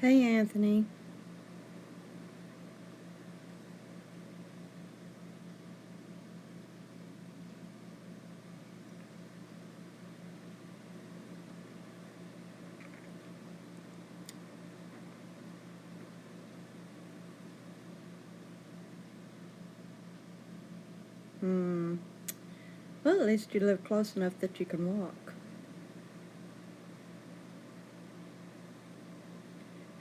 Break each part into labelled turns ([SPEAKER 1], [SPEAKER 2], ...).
[SPEAKER 1] Hey, Anthony. Hmm. Well, at least you live close enough that you can walk.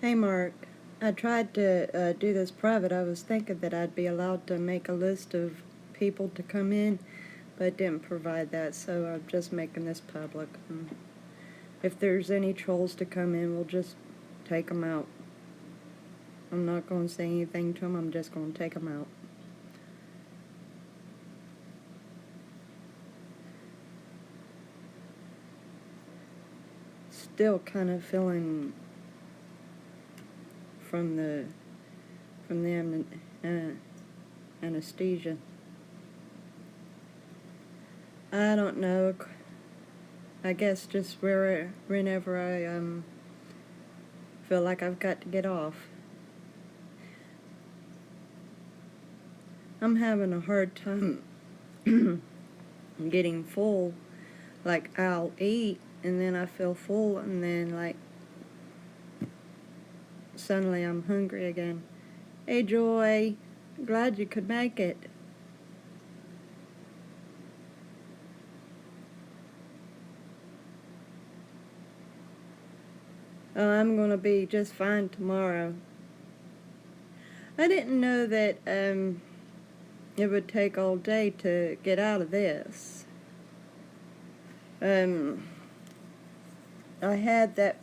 [SPEAKER 1] Hey, Mark. I tried to do this private. I was thinking that I'd be allowed to make a list of people to come in, but it didn't provide that, so I'm just making this public. If there's any trolls to come in, we'll just take them out. I'm not going to say anything to them. I'm just going to take them out. Still kind of feeling from the anesthesia. I don't know. I guess just whenever I feel like I've got to get off. I'm having a hard time getting full. Like, I'll eat and then I feel full and then like suddenly I'm hungry again. Hey, Joy. Glad you could make it. Oh, I'm going to be just fine tomorrow. I didn't know that it would take all day to get out of this. I had that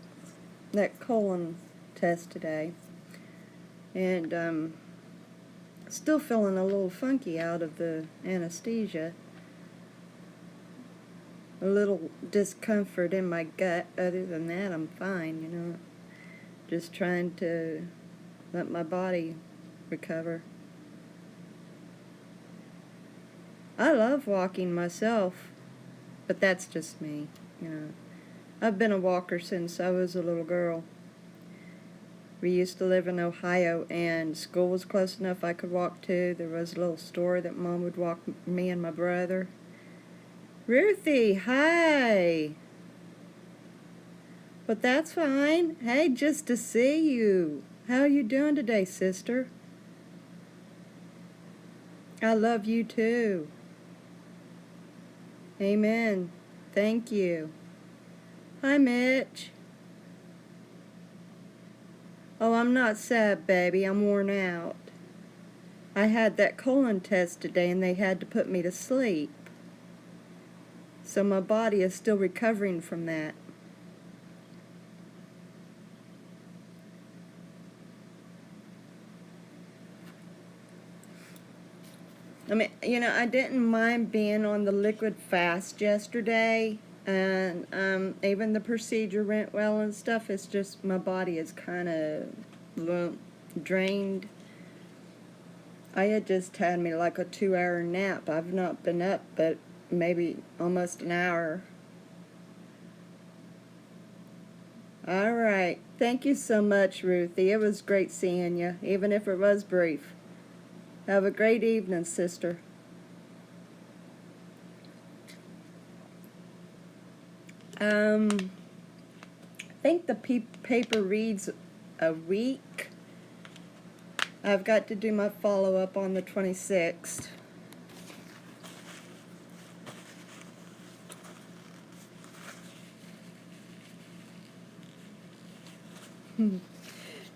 [SPEAKER 1] colon test today, and still feeling a little funky out of the anesthesia. A little discomfort in my gut. Other than that, I'm fine, Just trying to let my body recover. I love walking myself, but that's just me. I've been a walker since I was a little girl. We used to live in Ohio, and school was close enough I could walk to. There was a little store that Mom would walk me and my brother. Ruthie, hi! But that's fine. Hey, just to see you. How are you doing today, sister? I love you too. Amen. Thank you. Hi, Mitch. Oh, I'm not sad, baby. I'm worn out. I had that colon test today and they had to put me to sleep. So my body is still recovering from that. I mean, I didn't mind being on the liquid fast yesterday, and even the procedure went well and stuff. It's just my body is kind of drained. I had just had me like a 2-hour nap. I've not been up but maybe almost an hour. All right. Thank you so much, Ruthie. It was great seeing you, even if it was brief. Have a great evening, sister. I think the paper reads a week. I've got to do my follow-up on the 26th.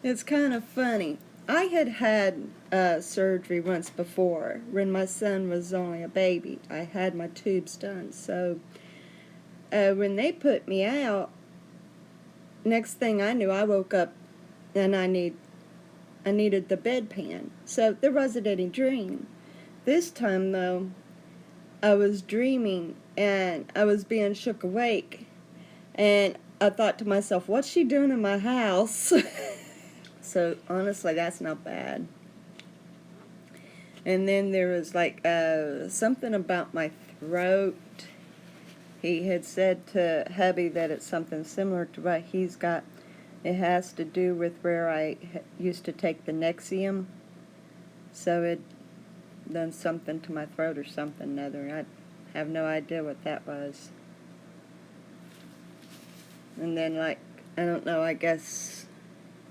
[SPEAKER 1] It's kind of funny. I had surgery once before when my son was only a baby. I had my tubes done. So when they put me out, next thing I knew, I woke up and I needed the bedpan. So there wasn't any dream. This time, though, I was dreaming and I was being shook awake. And I thought to myself, what's she doing in my house? So honestly, that's not bad. And then there was like something about my throat. He had said to hubby that it's something similar to what he's got. It has to do with where I used to take the Nexium, so it done something to my throat or something or other. I have no idea what that was. And then, like, I don't know, I guess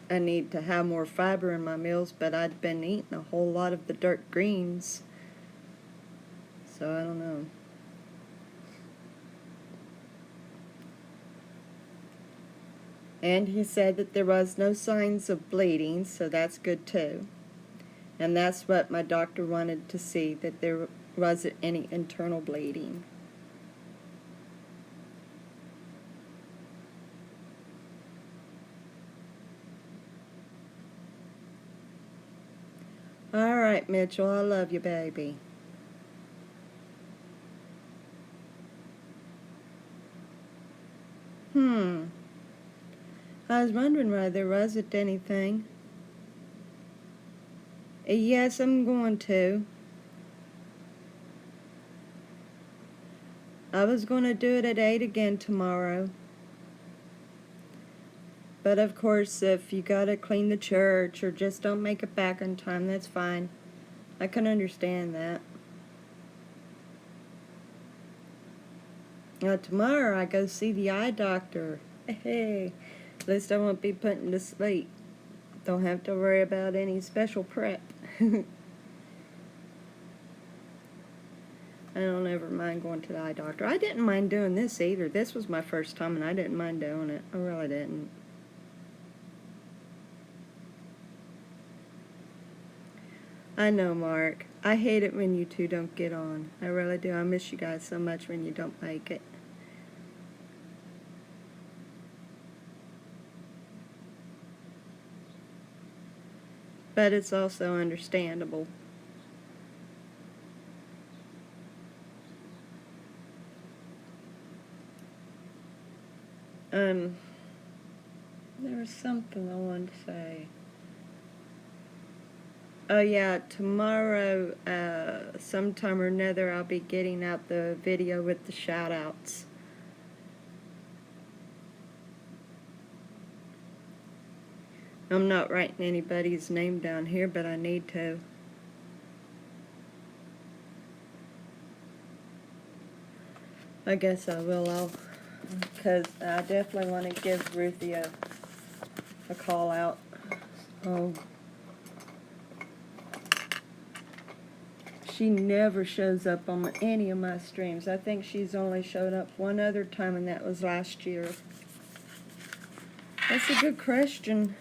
[SPEAKER 1] I need to have more fiber in my meals, but I'd been eating a whole lot of the dark greens, so I don't know. And he said that there was no signs of bleeding, so that's good too. And that's what my doctor wanted to see, that there wasn't any internal bleeding. All right, Mitchell, I love you, baby. I was wondering why there wasn't anything. Yes, I'm going to. I was going to do it at 8 again tomorrow. But of course, if you gotta clean the church or just don't make it back on time, that's fine. I can understand that. Now, tomorrow I go see the eye doctor. Hey, at least I won't be putting to sleep. Don't have to worry about any special prep. I don't ever mind going to the eye doctor. I didn't mind doing this either. This was my first time and I didn't mind doing it. I really didn't. I know, Mark. I hate it when you two don't get on. I really do. I miss you guys so much when you don't make it. But it's also understandable. There was something I wanted to say. Oh yeah, tomorrow, sometime or another, I'll be getting out the video with the shout-outs. I'm not writing anybody's name down here, but I need to. I guess I will, because I definitely want to give Ruthie a call out. Oh. She never shows up on any of my streams. I think she's only showed up one other time, and that was last year. That's a good question.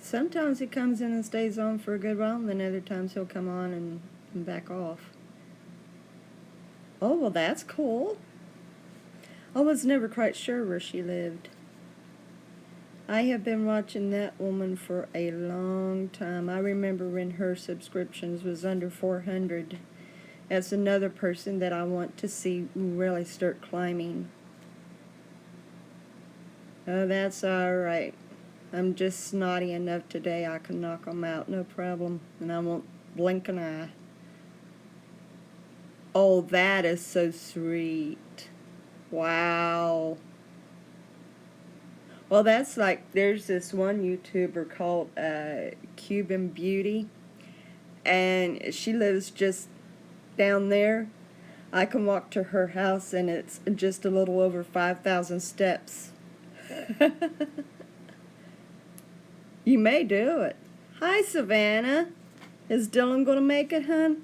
[SPEAKER 1] Sometimes he comes in and stays on for a good while, and then other times he'll come on and back off. Oh, well, that's cool. I was never quite sure where she lived. I have been watching that woman for a long time. I remember when her subscriptions was under 400. That's another person that I want to see really start climbing. Oh, that's all right. I'm just snotty enough today I can knock them out, no problem, and I won't blink an eye. Oh, that is so sweet. Wow. Well, that's like, there's this one YouTuber called Cuban Beauty, and she lives just down there. I can walk to her house, and it's just a little over 5,000 steps. You may do it. Hi, Savannah. Is Dylan going to make it, hun?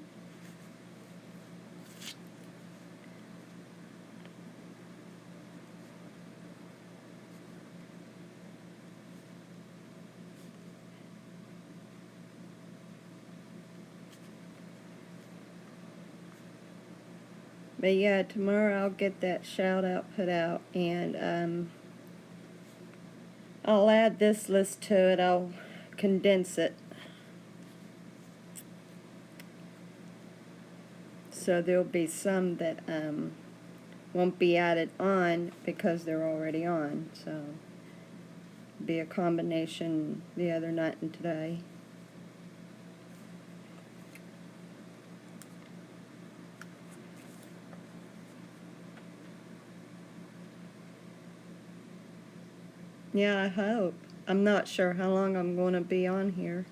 [SPEAKER 1] But yeah, tomorrow I'll get that shout out put out, and I'll add this list to it. I'll condense it. So there'll be some that won't be added on because they're already on. So be a combination the other night and today. Yeah, I hope. I'm not sure how long I'm going to be on here.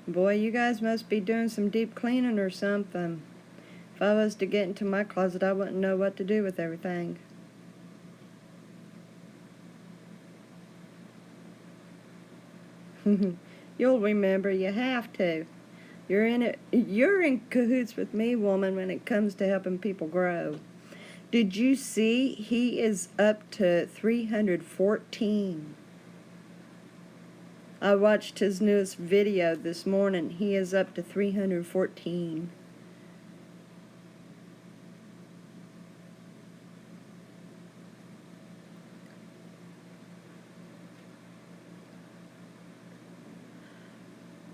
[SPEAKER 1] Boy, you guys must be doing some deep cleaning or something. If I was to get into my closet, I wouldn't know what to do with everything. You'll remember, you have to. You're in cahoots with me, woman, when it comes to helping people grow. Did you see he is up to 314? I watched his newest video this morning. He is up to 314.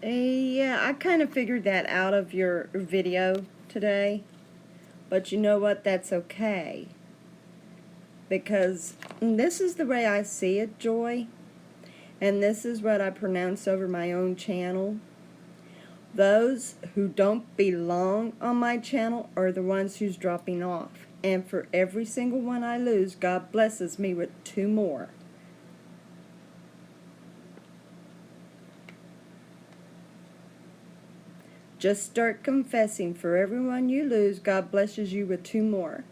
[SPEAKER 1] Yeah, I kind of figured that out of your video today. But you know what? That's okay. Because this is the way I see it, Joy. And this is what I pronounce over my own channel. Those who don't belong on my channel are the ones who's dropping off. And for every single one I lose, God blesses me with 2 more. Just start confessing. For everyone you lose, God blesses you with 2 more.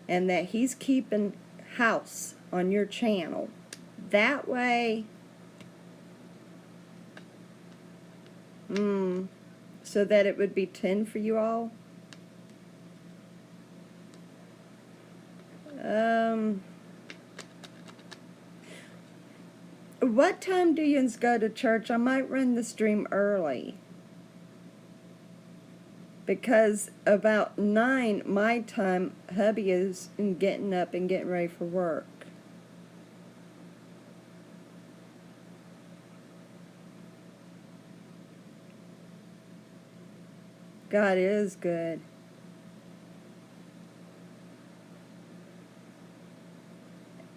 [SPEAKER 1] And that He's keeping house on your channel. That way, so that it would be 10 for you all. What time do you go to church? I might run the stream early. Because about 9 my time, hubby is getting up and getting ready for work. God is good.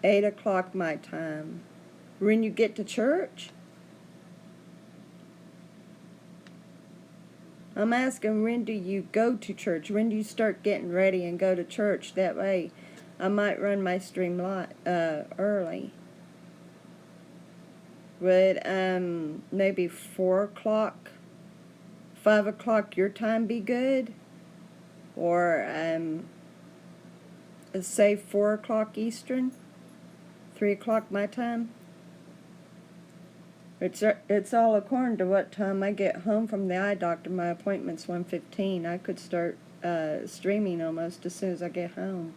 [SPEAKER 1] 8 o'clock my time. When you get to church? I'm asking, when do you go to church? When do you start getting ready and go to church? That way I might run my stream early. Would maybe 4 o'clock, 5 o'clock your time be good? Or say 4 o'clock Eastern, 3 o'clock my time? It's all according to what time I get home from the eye doctor. My appointment's 1:15. I could start streaming almost as soon as I get home.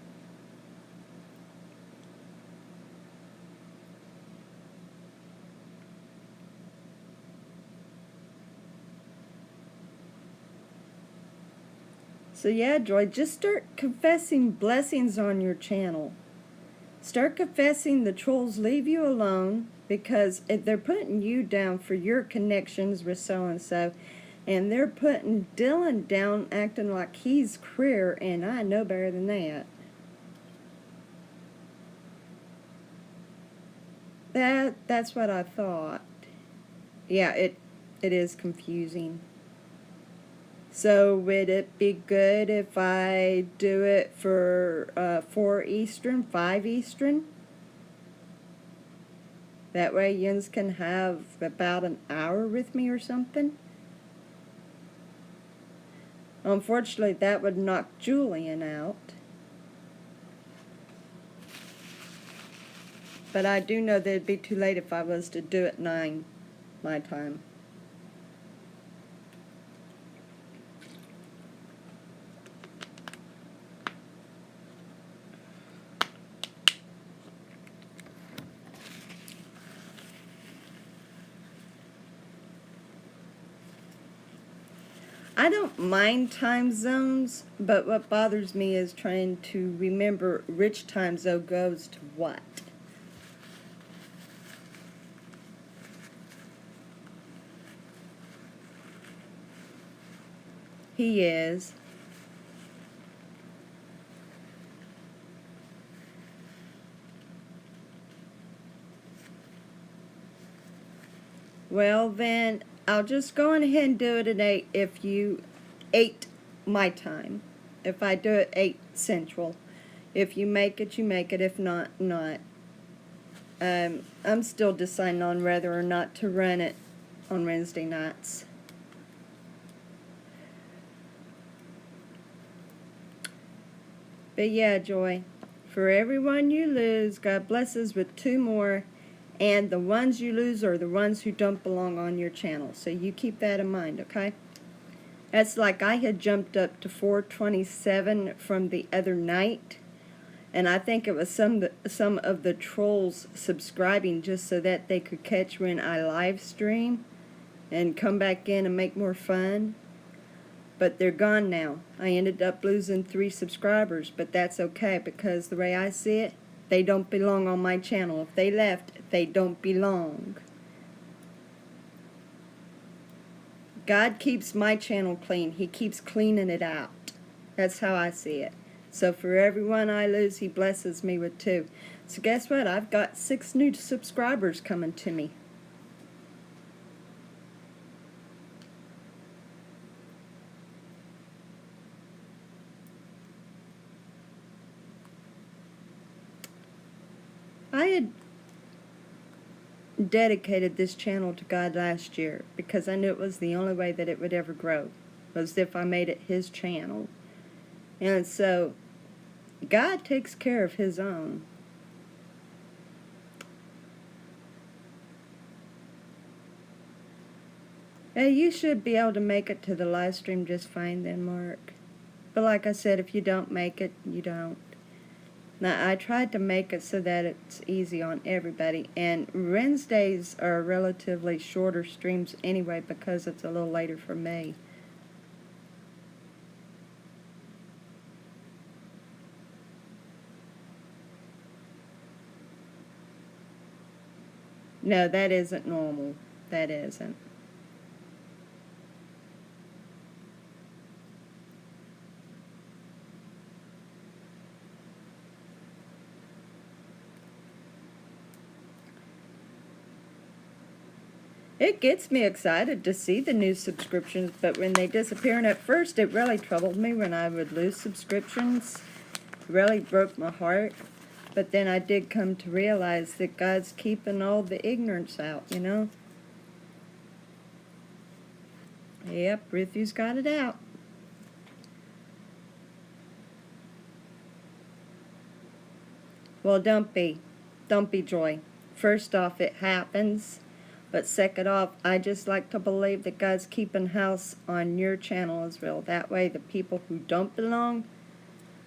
[SPEAKER 1] So yeah, Joy, just start confessing blessings on your channel. Start confessing the trolls leave you alone, because if they're putting you down for your connections with so-and-so, and they're putting Dylan down acting like he's queer, and I know better than that. That's what I thought. Yeah, it is confusing. So would it be good if I do it for 4 Eastern, 5 Eastern? That way yins can have about an hour with me or something? Unfortunately, that would knock Julian out. But I do know that it'd be too late if I was to do it 9 my time. I don't mind time zones, but what bothers me is trying to remember which time zone goes to what. He is. Well, then, I'll just go on ahead and do it at 8 if you 8 my time. If I do it 8 Central. If you make it, you make it. If not, not. I'm still deciding on whether or not to run it on Wednesday nights. But yeah, Joy, for everyone you lose, God blesses with 2 more. And the ones you lose are the ones who don't belong on your channel. So you keep that in mind, okay? That's like I had jumped up to 427 from the other night. And I think it was some of the trolls subscribing just so that they could catch when I live stream and come back in and make more fun. But they're gone now. I ended up losing 3 subscribers, but that's okay because the way I see it, they don't belong on my channel. If they left, they don't belong. God keeps my channel clean. He keeps cleaning it out. That's how I see it. So for everyone I lose, He blesses me with 2. So guess what? I've got 6 new subscribers coming to me. I had dedicated this channel to God last year because I knew it was the only way that it would ever grow, was if I made it His channel. And so God takes care of His own. Hey, you should be able to make it to the live stream just fine then, Mark. But like I said, if you don't make it, you don't. Now, I tried to make it so that it's easy on everybody, and Wednesdays are relatively shorter streams anyway because it's a little later for me. No, that isn't normal. That isn't. It gets me excited to see the new subscriptions, but when they disappear, and at first it really troubled me when I would lose subscriptions. It really broke my heart. But then I did come to realize that God's keeping all the ignorance out, you know? Yep, Ruthie's got it out. Well, don't be, Joy. First off, it happens. But second off, I just like to believe that God's keeping house on your channel as well. That way the people who don't belong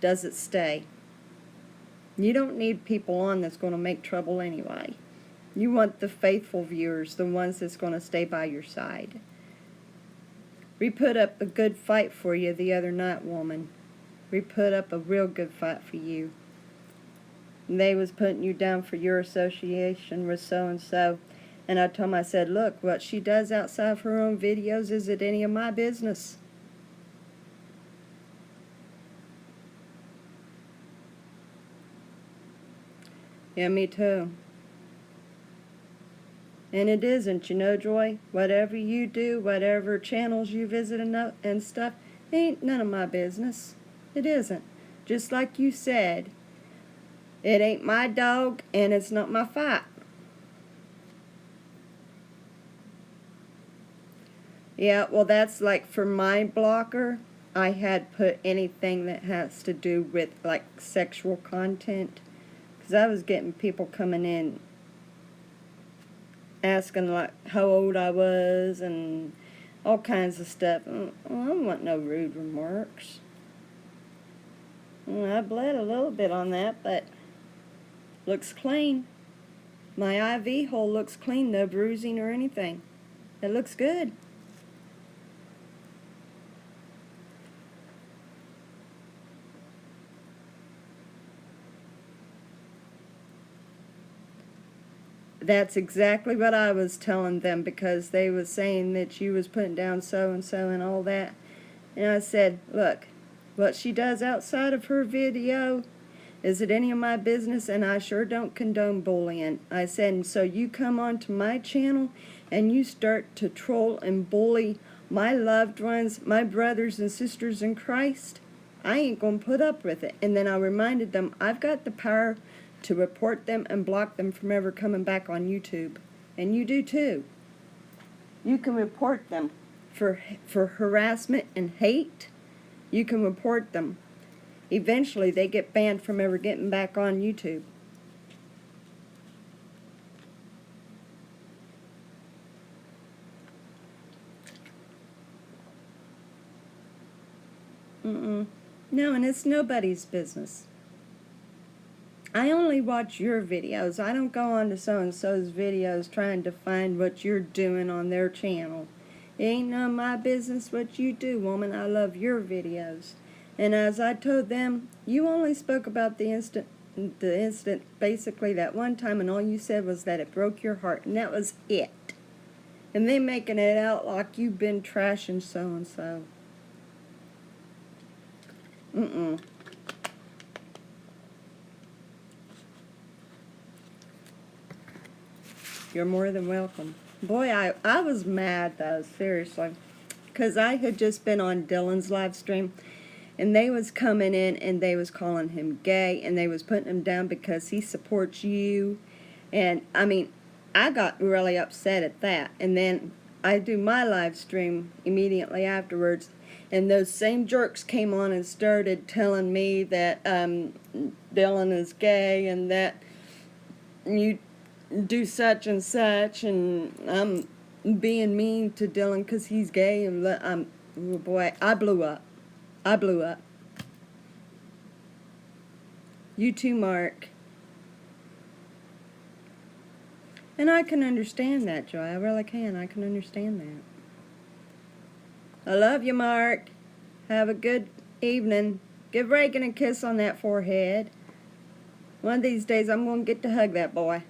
[SPEAKER 1] doesn't stay. You don't need people on that's going to make trouble anyway. You want the faithful viewers, the ones that's going to stay by your side. We put up a good fight for you the other night, woman. We put up a real good fight for you. And they was putting you down for your association with so-and-so. And I told him, I said, look, what she does outside of her own videos, is it any of my business? Yeah, me too. And it isn't, you know, Joy. Whatever you do, whatever channels you visit and stuff, ain't none of my business. It isn't. Just like you said, it ain't my dog and it's not my fight. Yeah, well, that's like for my blocker, I had put anything that has to do with like sexual content, because I was getting people coming in asking like how old I was and all kinds of stuff. I don't want no rude remarks. I bled a little bit on that, but looks clean. My IV hole looks clean, no bruising or anything. It looks good. That's exactly what I was telling them, because they was saying that you was putting down so-and-so and all that. And I said, look, what she does outside of her video, is it any of my business? And I sure don't condone bullying. I said, and so you come onto my channel and you start to troll and bully my loved ones, my brothers and sisters in Christ, I ain't going to put up with it. And then I reminded them, I've got the power to report them and block them from ever coming back on YouTube. And you do too. You can report them for harassment and hate. You can report them. Eventually they get banned from ever getting back on YouTube. No, and it's nobody's business. I only watch your videos. I don't go on to so-and-so's videos trying to find what you're doing on their channel. It ain't none of my business what you do, woman. I love your videos. And as I told them, you only spoke about the incident basically that one time, and all you said was that it broke your heart, and that was it. And they making it out like you've been trashing so-and-so. You're more than welcome. Boy, I was mad, though, seriously. Because I had just been on Dylan's live stream, and they was coming in, and they was calling him gay, and they was putting him down because he supports you. And, I mean, I got really upset at that. And then I do my live stream immediately afterwards, and those same jerks came on and started telling me that Dylan is gay and that you do such and such, and I'm being mean to Dylan because he's gay, and oh boy, I blew up. I blew up. You too, Mark. And I can understand that, Joy. I really can. I can understand that. I love you, Mark. Have a good evening. Give Reagan a kiss on that forehead. One of these days, I'm going to get to hug that boy.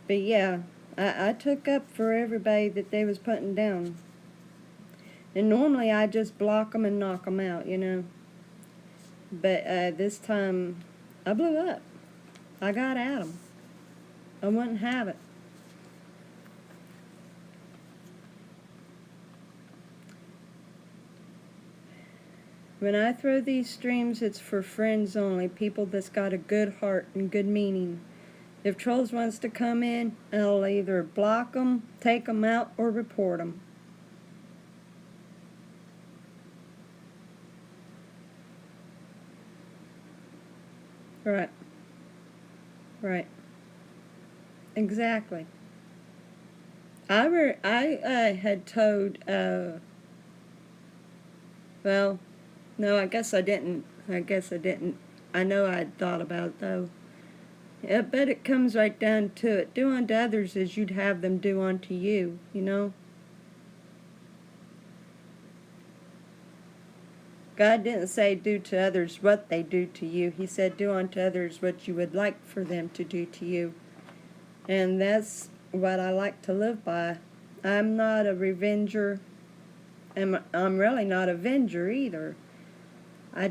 [SPEAKER 1] But yeah, I took up for everybody that they was putting down. And normally I just block them and knock them out, you know. But this time, I blew up. I got at them. I wouldn't have it. When I throw these streams, it's for friends only, people that's got a good heart and good meaning. If trolls wants to come in, I'll either block them, take them out, or report them. Right. Right. Exactly. I had told, well, no, I guess I didn't. I know I'd thought about it, though. Yeah, but it comes right down to it. Do unto others as you'd have them do unto you, you know? God didn't say do to others what they do to you. He said do unto others what you would like for them to do to you. And that's what I like to live by. I'm not a revenger. I'm really not a avenger either. I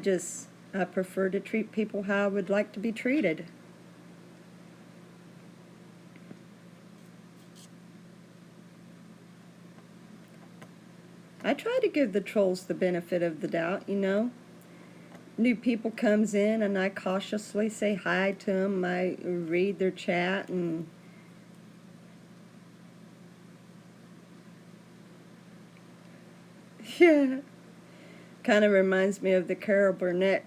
[SPEAKER 1] prefer to treat people how I would like to be treated. I try to give the trolls the benefit of the doubt, you know. New people comes in and I cautiously say hi to them. I read their chat and yeah. Kind of reminds me of the Carol Burnett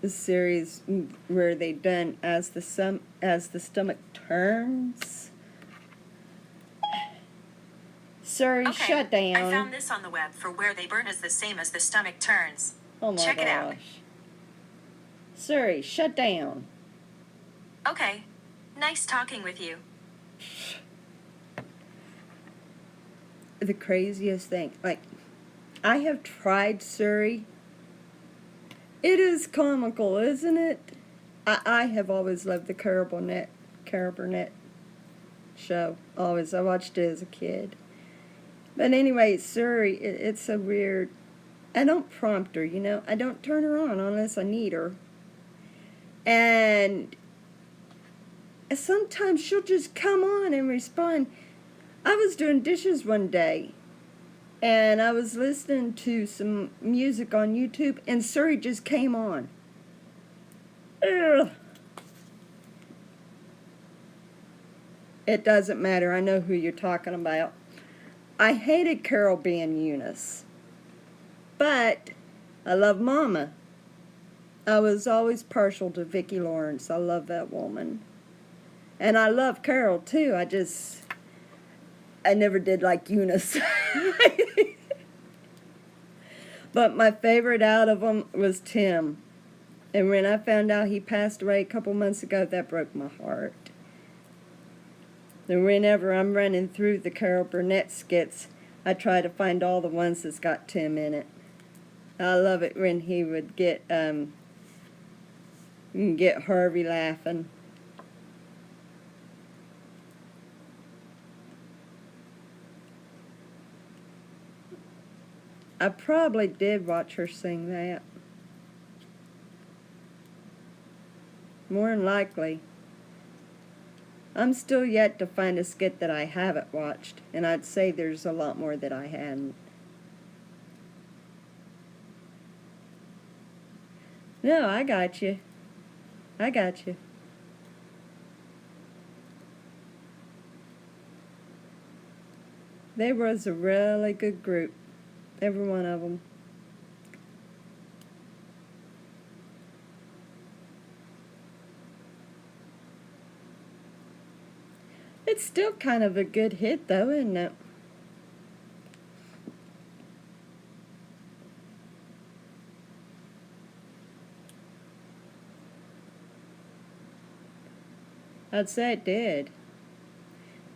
[SPEAKER 1] series where they done as the stomach turns. Sorry,
[SPEAKER 2] okay,
[SPEAKER 1] shut down.
[SPEAKER 2] I found this on the web for where they burn is the same as the stomach turns.
[SPEAKER 1] Oh my
[SPEAKER 2] Check
[SPEAKER 1] gosh.
[SPEAKER 2] it out.
[SPEAKER 1] Sorry, shut down.
[SPEAKER 2] Okay. Nice talking with you.
[SPEAKER 1] The craziest thing, like, I have tried Surrey. It is comical, isn't it? I have always loved the Carol Burnett show. Always. I watched it as a kid. But anyway, Surrey, it's so weird. I don't prompt her, you know. I don't turn her on unless I need her. And sometimes she'll just come on and respond. I was doing dishes one day, and I was listening to some music on YouTube, and Surrey just came on. Ugh. It doesn't matter. I know who you're talking about. I hated Carol being Eunice, but I love Mama. I was always partial to Vicki Lawrence. I love that woman. And I love Carol, too. I never did like Eunice. But my favorite out of them was Tim. And when I found out he passed away a couple months ago, that broke my heart. And whenever I'm running through the Carol Burnett skits, I try to find all the ones that's got Tim in it. I love it when he would get Harvey laughing. I probably did watch her sing that. More than likely. I'm still yet to find a skit that I haven't watched, and I'd say there's a lot more that I hadn't. No, I got you. I got you. They was a really good group. Every one of them. It's still kind of a good hit, though, isn't it? I'd say it did.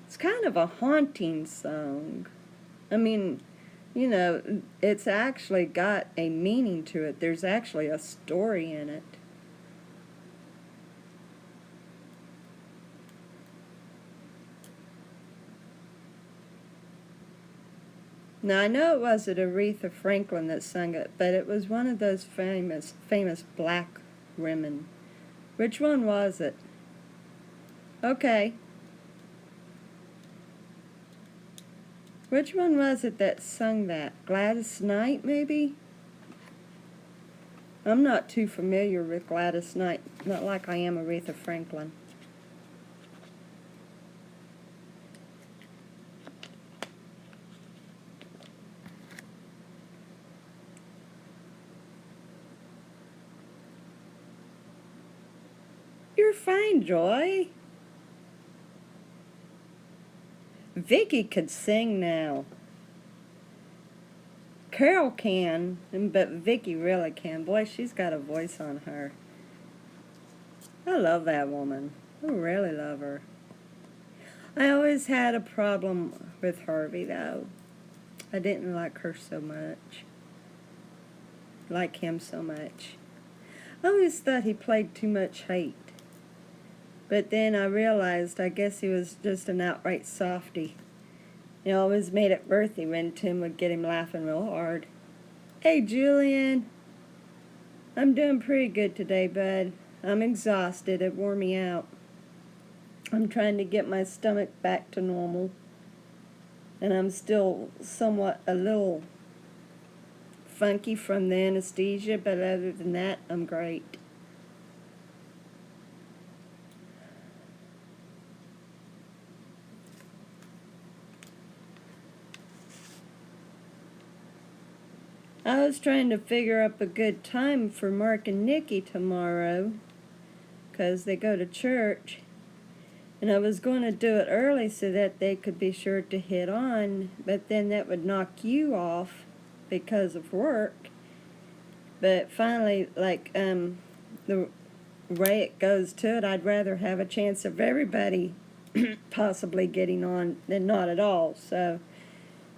[SPEAKER 1] It's kind of a haunting song. I mean, you know, it's actually got a meaning to it. There's actually a story in it. Now, I know it wasn't Aretha Franklin that sung it, but it was one of those famous black women. Which one was it? Okay. Which one was it that sung that? Gladys Knight, maybe? I'm not too familiar with Gladys Knight, not like I am Aretha Franklin. You're fine, Joy. Vicki could sing now. Carol can, but Vicki really can. Boy, she's got a voice on her. I love that woman. I really love her. I always had a problem with Harvey, though. I didn't like her so much. Like him so much. I always thought he played too much hate. But then I realized I guess he was just an outright softy. He always made it earthy when Tim would get him laughing real hard. Hey, Julian. I'm doing pretty good today, bud. I'm exhausted. It wore me out. I'm trying to get my stomach back to normal. And I'm still somewhat a little funky from the anesthesia, but other than that, I'm great. I was trying to figure up a good time for Mark and Nikki tomorrow, 'cause they go to church. And I was going to do it early so that they could be sure to hit on, but then that would knock you off because of work. But finally, like, the way it goes to it, I'd rather have a chance of everybody possibly getting on than not at all. So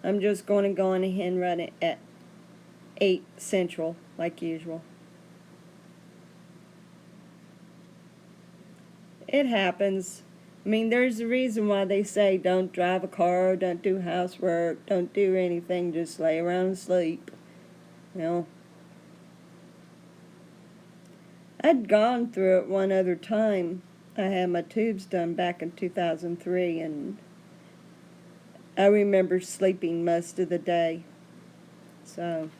[SPEAKER 1] I'm just going to go on ahead and run it at 8 Central, like usual. it happens. I mean, there's a reason why they say don't drive a car, don't do housework, don't do anything, just lay around and sleep. You know, I'd gone through it one other time. I had my tubes done back in 2003, and I remember sleeping most of the day. So,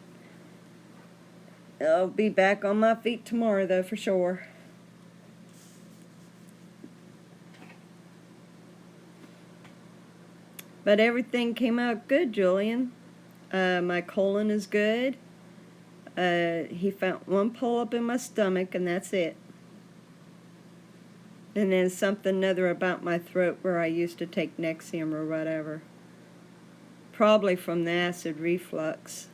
[SPEAKER 1] I'll be back on my feet tomorrow, though, for sure. But everything came out good, Julian. My colon is good. He found one polyp in my stomach, and that's it. And then something other about my throat where I used to take Nexium or whatever. Probably from the acid reflux.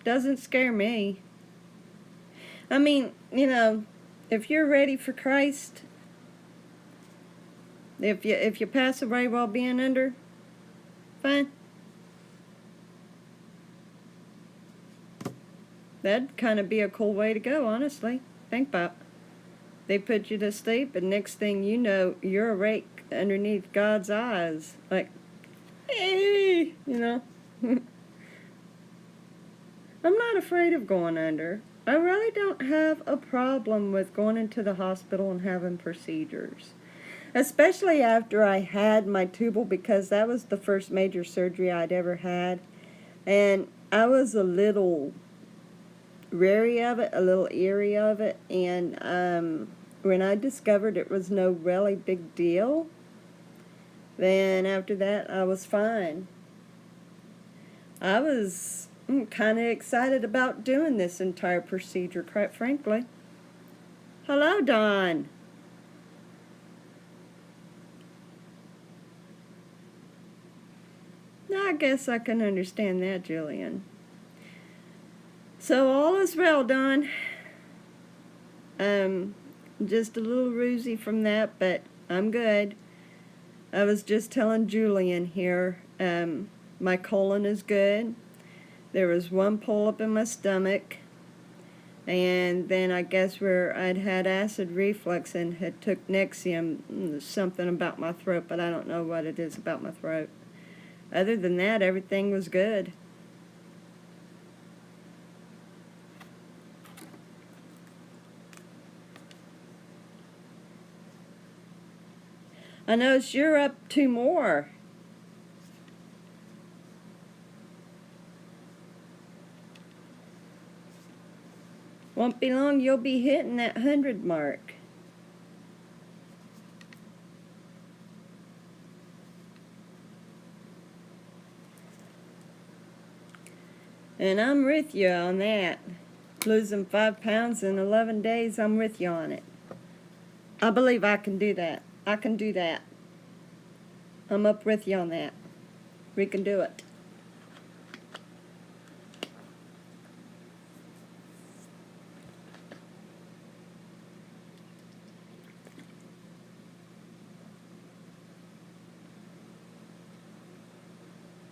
[SPEAKER 1] Doesn't scare me. I mean, you know, if you're ready for Christ, if you pass away while being under, fine. That'd kind of be a cool way to go, honestly. Think about it. They put you to sleep, and next thing you know, you're awake underneath God's eyes. Like, hey, you know. I'm not afraid of going under. I really don't have a problem with going into the hospital and having procedures. Especially after I had my tubal, because that was the first major surgery I'd ever had. And I was a little wary of it, a little eerie of it, and when I discovered it was no really big deal, then after that I was fine. I was kind of excited about doing this entire procedure, quite frankly. Hello, Don. I guess I can understand that, Julian. So all is well, Don. Just a little woozy from that, but I'm good. I was just telling Julian here, my colon is good. There was one polyp in my stomach, and then I guess where I'd had acid reflux and had took Nexium, something about my throat, but I don't know what it is about my throat. Other than that, everything was good. I notice you're up 2 more. Won't be long, you'll be hitting that 100 mark. And I'm with you on that. Losing 5 pounds in 11 days, I'm with you on it. I believe I can do that. I can do that. I'm up with you on that. We can do it.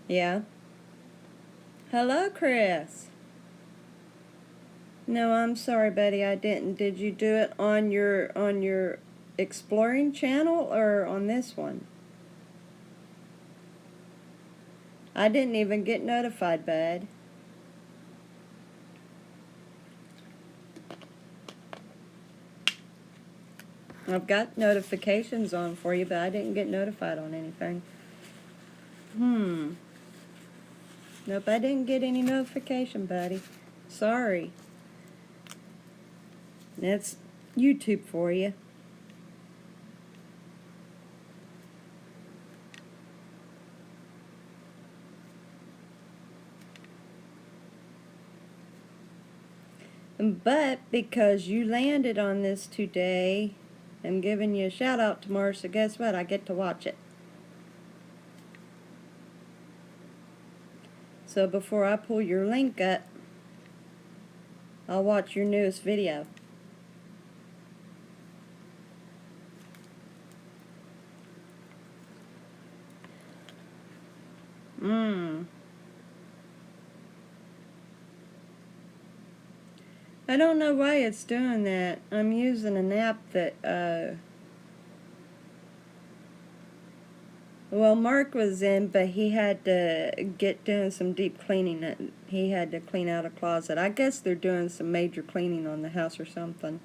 [SPEAKER 1] Yeah. Hello, Chris. No, I'm sorry, buddy. I didn't. Did you do it on your exploring channel or on this one? I didn't even get notified, bud. I've got notifications on for you, but I didn't get notified on anything. Nope, I didn't get any notification, buddy. Sorry. That's YouTube for you. But because you landed on this today, I'm giving you a shout out tomorrow, so guess what? I get to watch it. So before I pull your link up, I'll watch your newest video. I don't know why it's doing that. I'm using an app that, well, Mark was in, but he had to get doing some deep cleaning. He had to clean out a closet. I guess they're doing some major cleaning on the house or something.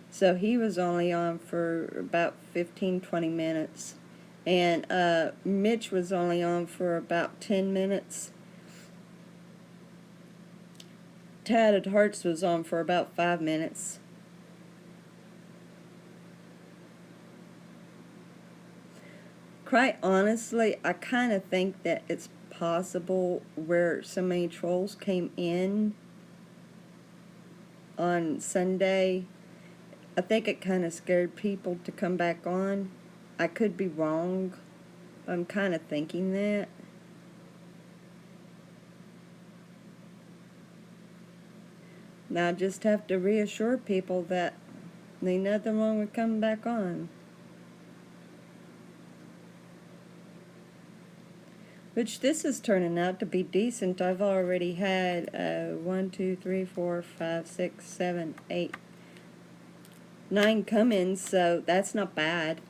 [SPEAKER 1] So he was only on for about 15-20 minutes. And Mitch was only on for about 10 minutes. Tatted Hearts was on for about 5 minutes. Quite honestly, I kind of think that it's possible where so many trolls came in on Sunday. I think it kind of scared people to come back on. I could be wrong. I'm kind of thinking that. Now I just have to reassure people that there's nothing wrong with coming back on. Which this is turning out to be decent. I've already had 1, 2, 3, 4, 5, 6, 7, 8, 9 come-ins, so that's not bad.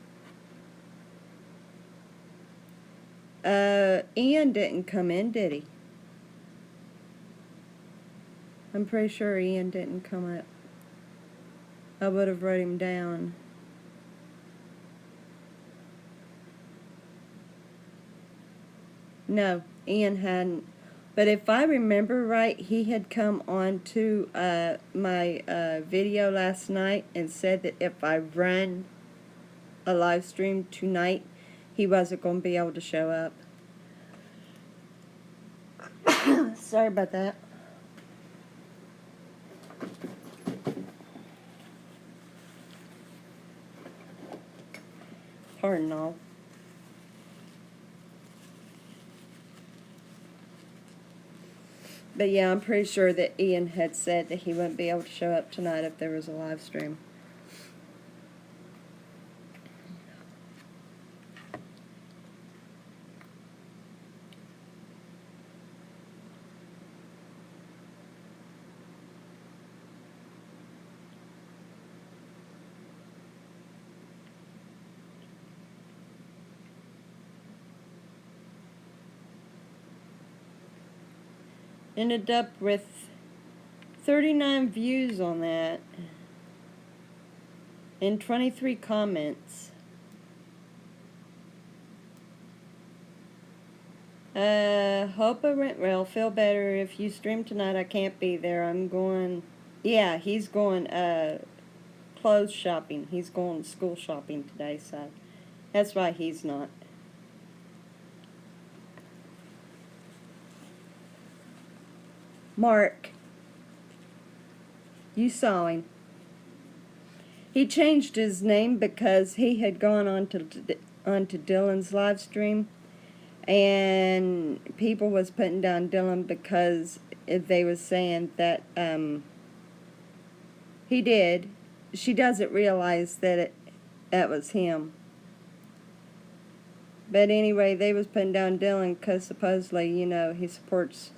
[SPEAKER 1] Ian didn't come in, did he? I'm pretty sure Ian didn't come up. I would have wrote him down. No, Ian hadn't. But if I remember right, he had come on to my video last night and said that if I run a live stream tonight, he wasn't going to be able to show up. Sorry about that. Pardon all. But yeah, I'm pretty sure that Ian had said that he wouldn't be able to show up tonight if there was a live stream. Ended up with 39 views on that and 23 comments. Hope it went well. Feel better. If you stream tonight, I can't be there. I'm going, yeah, he's going clothes shopping. He's going school shopping today, so that's why he's not. Mark, you saw him. He changed his name because he had gone onto Dylan's live stream, and people was putting down Dylan because they was saying that he did. She doesn't realize that that was him. But anyway, they was putting down Dylan because supposedly, you know, he supports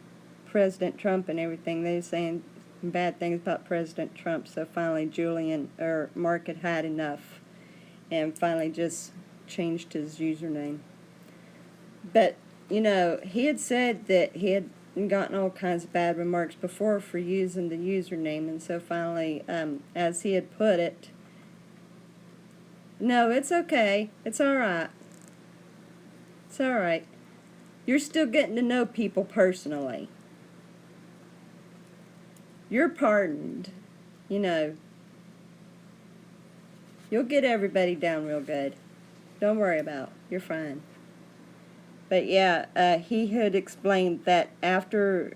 [SPEAKER 1] President Trump and everything. They were saying bad things about President Trump. So finally Mark had enough and finally just changed his username. But, you know, he had said that he had gotten all kinds of bad remarks before for using the username, and so finally, as he had put it, no, it's okay. It's alright. It's alright. You're still getting to know people personally. You're pardoned. You know. You'll get everybody down real good. Don't worry about it. You're fine. But yeah, he had explained that after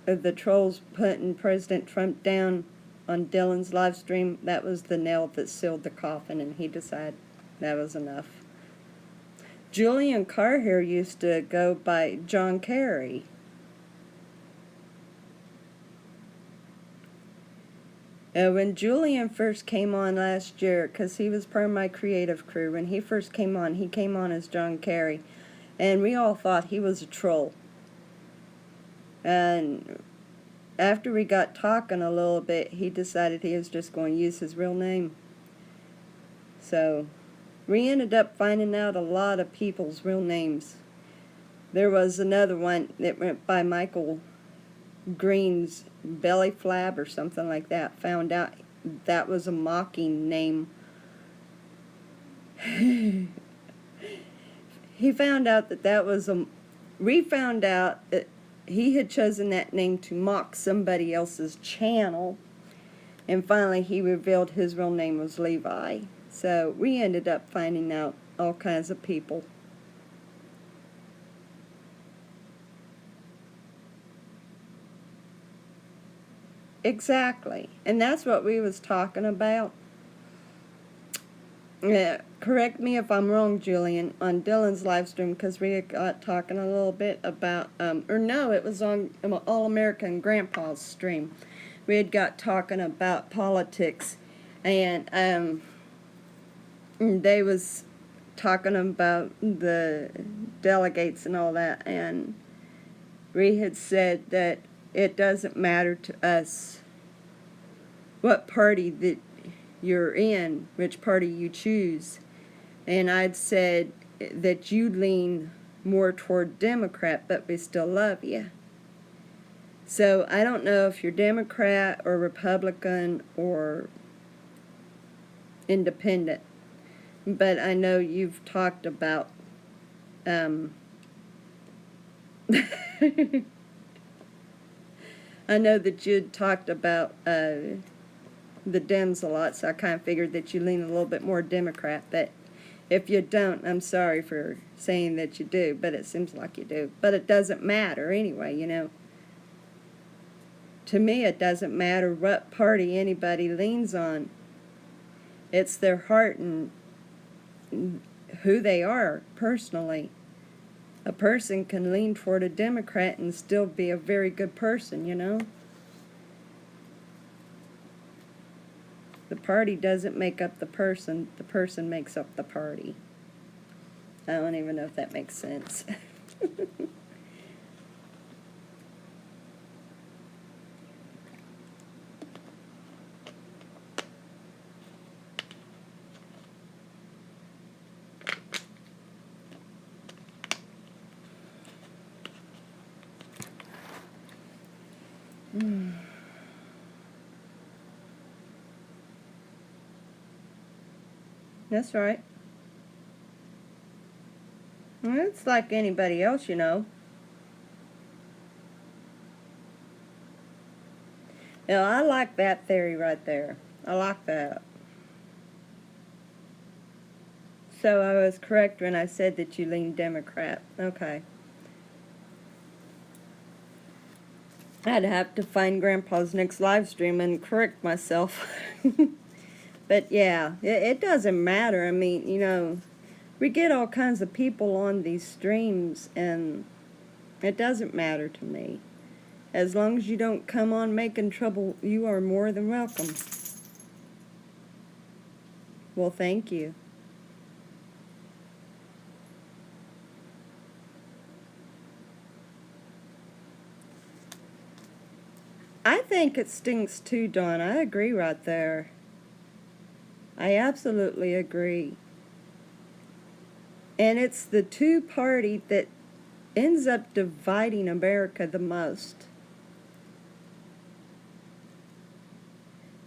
[SPEAKER 1] the trolls putting President Trump down on Dylan's live stream, that was the nail that sealed the coffin, and he decided that was enough. Julian Carr here used to go by John Kerry. When Julian first came on last year, because he was part of my creative crew, when he first came on, he came on as John Kerry. And we all thought he was a troll. And after we got talking a little bit, he decided he was just going to use his real name. So we ended up finding out a lot of people's real names. There was another one that went by Michael Green's belly flab or something like that. Found out that was a mocking name. He found out that was a... We found out that he had chosen that name to mock somebody else's channel. And finally he revealed his real name was Levi. So we ended up finding out all kinds of people. Exactly. And that's what we was talking about. Yeah, correct me if I'm wrong, Julian, on Dylan's live stream, because we got talking a little bit about, or no, it was on All American Grandpa's stream. We had got talking about politics, and they was talking about the delegates and all that, and we had said that it doesn't matter to us what party that you're in, which party you choose. And I'd said that you lean more toward Democrat, but we still love you. So I don't know if you're Democrat or Republican or Independent, but I know you've talked about I know that you'd talked about the Dems a lot, so I kind of figured that you lean a little bit more Democrat. But if you don't, I'm sorry for saying that you do, but it seems like you do. But it doesn't matter anyway, you know. To me, it doesn't matter what party anybody leans on. It's their heart and who they are personally. A person can lean toward a Democrat and still be a very good person, you know. The party doesn't make up the person makes up the party. I don't even know if that makes sense. That's right. Well, it's like anybody else, you know. Now, I like that theory right there. I like that. So I was correct when I said that you lean Democrat. Okay. I'd have to find Grandpa's next live stream and correct myself. But yeah, it doesn't matter. I mean, you know, we get all kinds of people on these streams, and it doesn't matter to me. As long as you don't come on making trouble, you are more than welcome. Well, thank you. I think it stinks too, Dawn. I agree right there. I absolutely agree. And it's the two-party that ends up dividing America the most.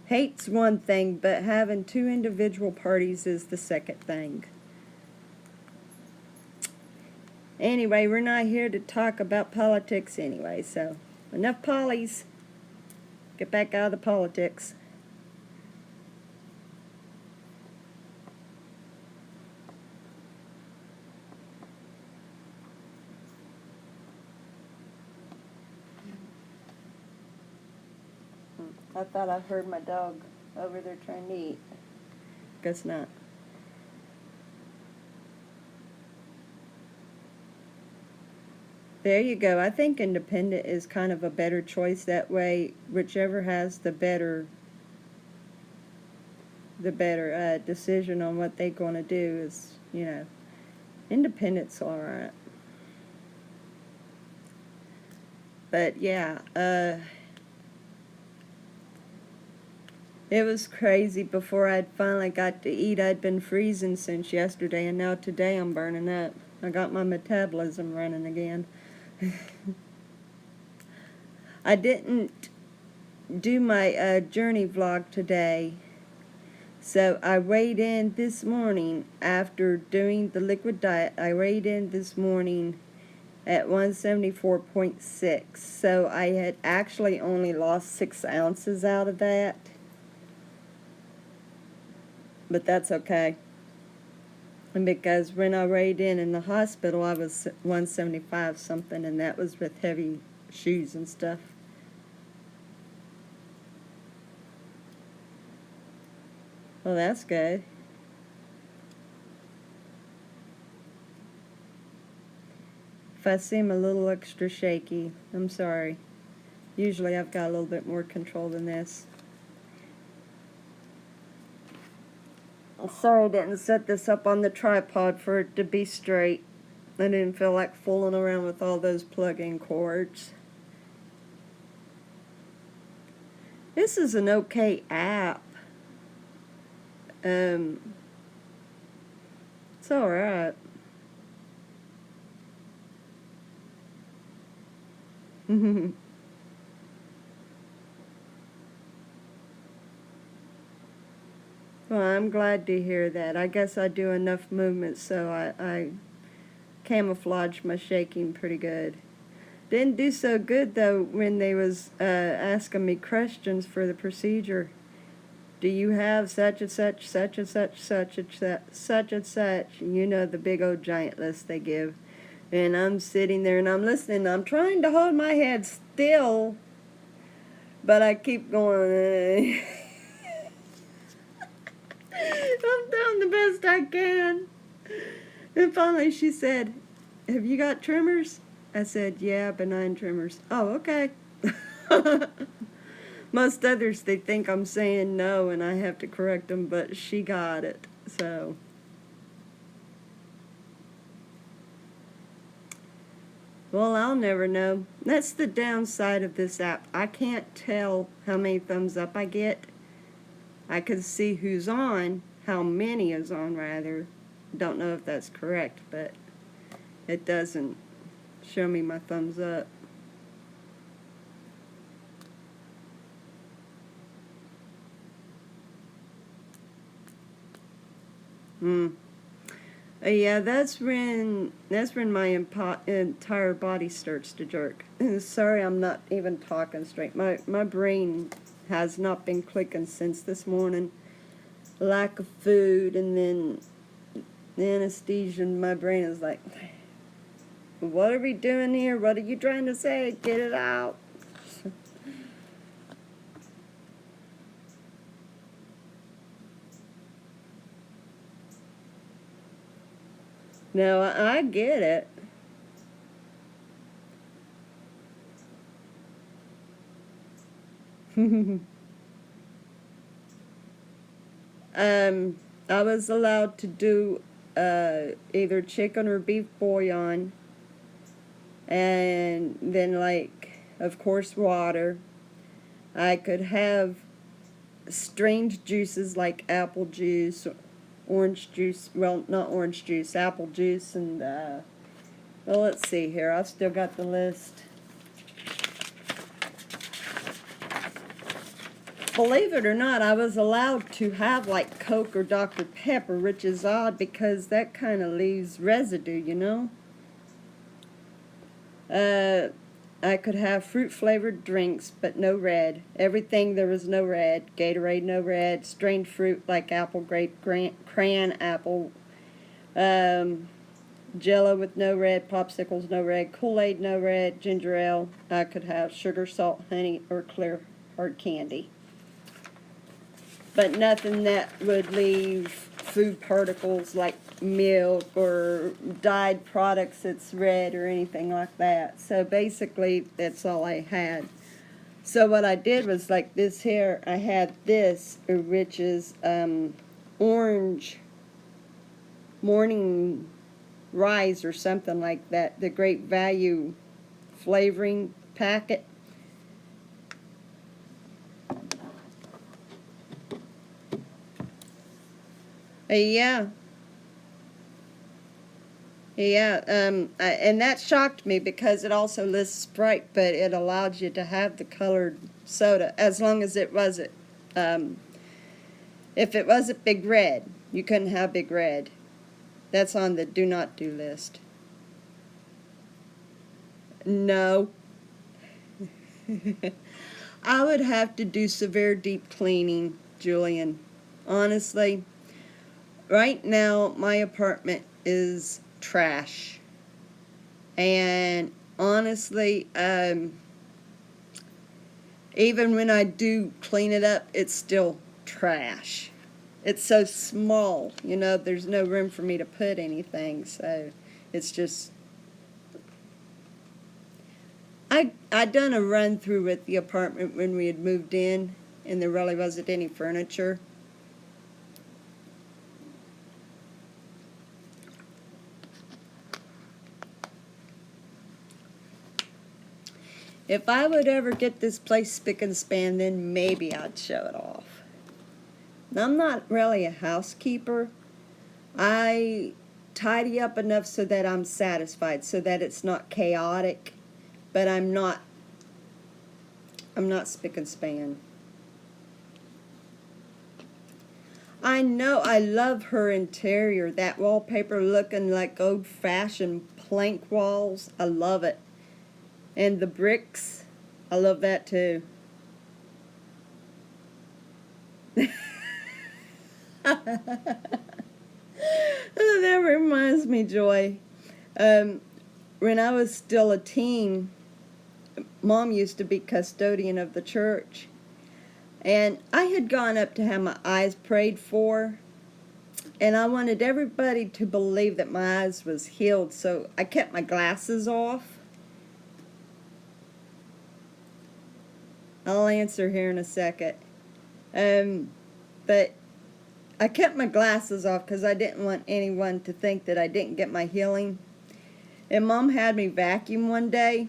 [SPEAKER 1] Hate's one thing, but having two individual parties is the second thing. Anyway, we're not here to talk about politics anyway, so enough pollies. Get back out of the politics. I thought I heard my dog over there trying to eat. Guess not. There you go. I think independent is kind of a better choice. That way, whichever has the better decision on what they're going to do is, you know, independent's all right. But yeah, It was crazy. Before I'd finally got to eat, I'd been freezing since yesterday, and now today I'm burning up. I got my metabolism running again. I didn't do my journey vlog today, so I weighed in this morning after doing the liquid diet. I weighed in this morning at 174.6, so I had actually only lost 6 ounces out of that, but that's okay. And because when I weighed in the hospital, I was 175 something, and that was with heavy shoes and stuff. Well, that's good. If I seem a little extra shaky, I'm sorry. Usually I've got a little bit more control than this. I'm sorry I didn't set this up on the tripod for it to be straight. I didn't feel like fooling around with all those plug-in cords. This is an okay app. It's alright. Well, I'm glad to hear that. I guess I do enough movement so I camouflage my shaking pretty good. Didn't do so good though when they was asking me questions for the procedure. Do you have such and such, such and such, such and such, such and such? You know, the big old giant list they give. And I'm sitting there and I'm listening. I'm trying to hold my head still, but I keep going. I'm doing the best I can. And finally she said, "Have you got tremors?" I said, "Yeah, benign tremors." "Oh, okay." Most others, they think I'm saying no and I have to correct them, but she got it, so. Well, I'll never know. That's the downside of this app. I can't tell how many thumbs up I get. I can see who's on, how many is on, rather. Don't know if that's correct, but it doesn't show me my thumbs up. Yeah, that's when my entire body starts to jerk. Sorry, I'm not even talking straight. My brain has not been clicking since this morning. Lack of food, and then the anesthesia in my brain is like, what are we doing here? What are you trying to say? Get it out. No, I get it. I was allowed to do either chicken or beef bouillon, and then, like, of course, water. I could have strained juices like apple juice, orange juice, well, not orange juice, apple juice, and, well, let's see here, I've still got the list. Believe it or not, I was allowed to have, like, Coke or Dr. Pepper, which is odd because that kind of leaves residue, you know? I could have fruit-flavored drinks, but no red. Everything there was no red. Gatorade, no red. Strained fruit like apple, grape, crayon apple. Jello with no red. Popsicles, no red. Kool-Aid, no red. Ginger ale. I could have sugar, salt, honey, or clear hard candy. But nothing that would leave food particles like milk or dyed products that's red or anything like that. So basically, that's all I had. So what I did was, like this here, I had this, which is orange morning rise or something like that, the Great Value flavoring packet. Yeah. Yeah, and that shocked me because it also lists Sprite, but it allowed you to have the colored soda as long as it wasn't, um, if it wasn't Big Red, you couldn't have Big Red. That's on the do not do list. No. I would have to do severe deep cleaning, Julian. Honestly, right now my apartment is trash. And honestly, even when I do clean it up, it's still trash. It's so small, there's no room for me to put anything, so it's just. I done a run through with the apartment when we had moved in, and there really wasn't any furniture. If I would ever get this place spick and span, then maybe I'd show it off. Now, I'm not really a housekeeper. I tidy up enough so that I'm satisfied, so that it's not chaotic, but I'm not spick and span. I know I love her interior, that wallpaper looking like old-fashioned plank walls. I love it. And the bricks, I love that too. That reminds me, Joy. When I was still a teen, Mom used to be custodian of the church. And I had gone up to have my eyes prayed for. And I wanted everybody to believe that my eyes was healed, so I kept my glasses off. I'll answer here in a second. But I kept my glasses off because I didn't want anyone to think that I didn't get my healing. And Mom had me vacuum one day.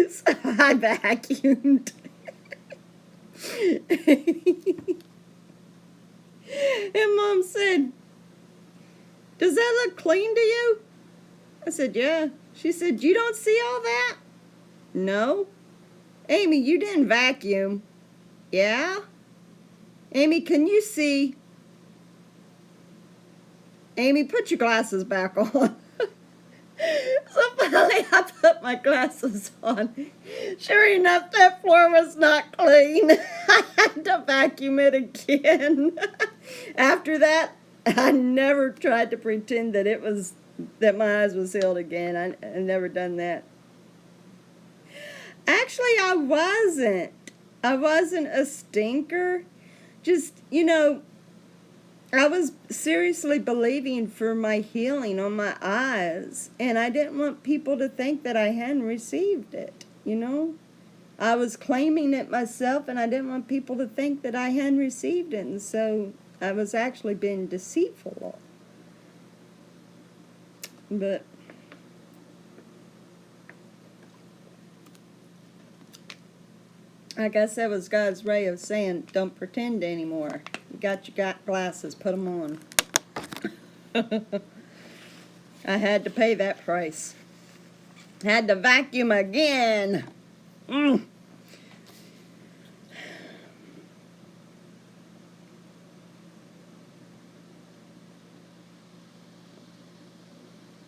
[SPEAKER 1] So I vacuumed. And Mom said, "Does that look clean to you?" I said, "Yeah." She said, "You don't see all that?" "No." "Amy, you didn't vacuum." "Yeah." "Amy, can you see?" "Amy, put your glasses back on." So finally I put my glasses on. Sure enough, that floor was not clean. I had to vacuum it again. After that, I never tried to pretend that my eyes was healed again. I never done that. Actually, I wasn't. I wasn't a stinker. Just, I was seriously believing for my healing on my eyes, and I didn't want people to think that I hadn't received it, I was claiming it myself, and I didn't want people to think that I hadn't received it, and so I was actually being deceitful. But I guess that was God's way of saying, don't pretend anymore. You got your glasses, put them on. I had to pay that price. Had to vacuum again.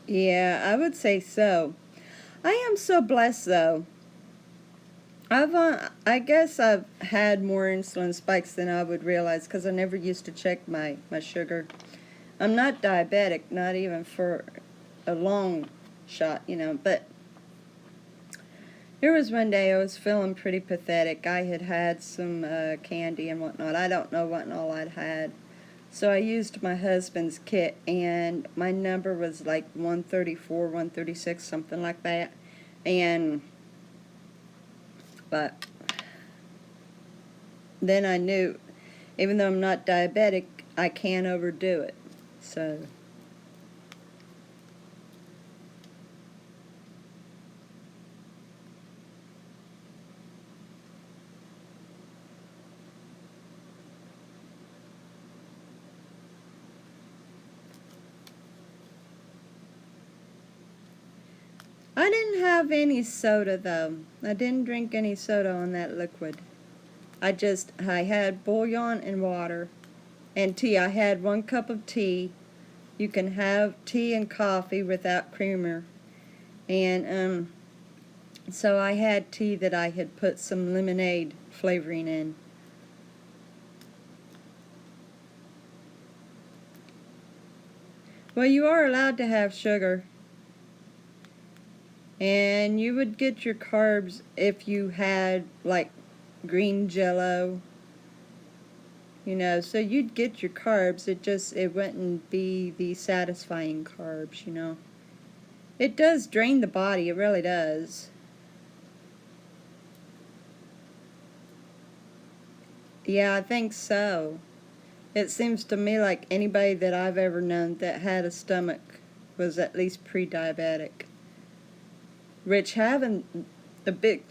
[SPEAKER 1] Yeah, I would say so. I am so blessed, though. I guess I've had more insulin spikes than I would realize because I never used to check my sugar. I'm not diabetic, not even for a long shot, but there was one day I was feeling pretty pathetic. I had had some candy and whatnot. I don't know what and all I'd had. So I used my husband's kit, and my number was like 134, 136, something like that. But then I knew, even though I'm not diabetic, I can't overdo it. So I didn't have any soda though. I didn't drink any soda on that liquid. I had bouillon and water and tea. I had 1 cup of tea. You can have tea and coffee without creamer. And so I had tea that I had put some lemonade flavoring in. Well, you are allowed to have sugar. And you would get your carbs if you had, like, green jello. You know, so you'd get your carbs. It wouldn't be the satisfying carbs, you know. It does drain the body, it really does. Yeah, I think so. It seems to me like anybody that I've ever known that had a stomach was at least pre-diabetic. Which a big,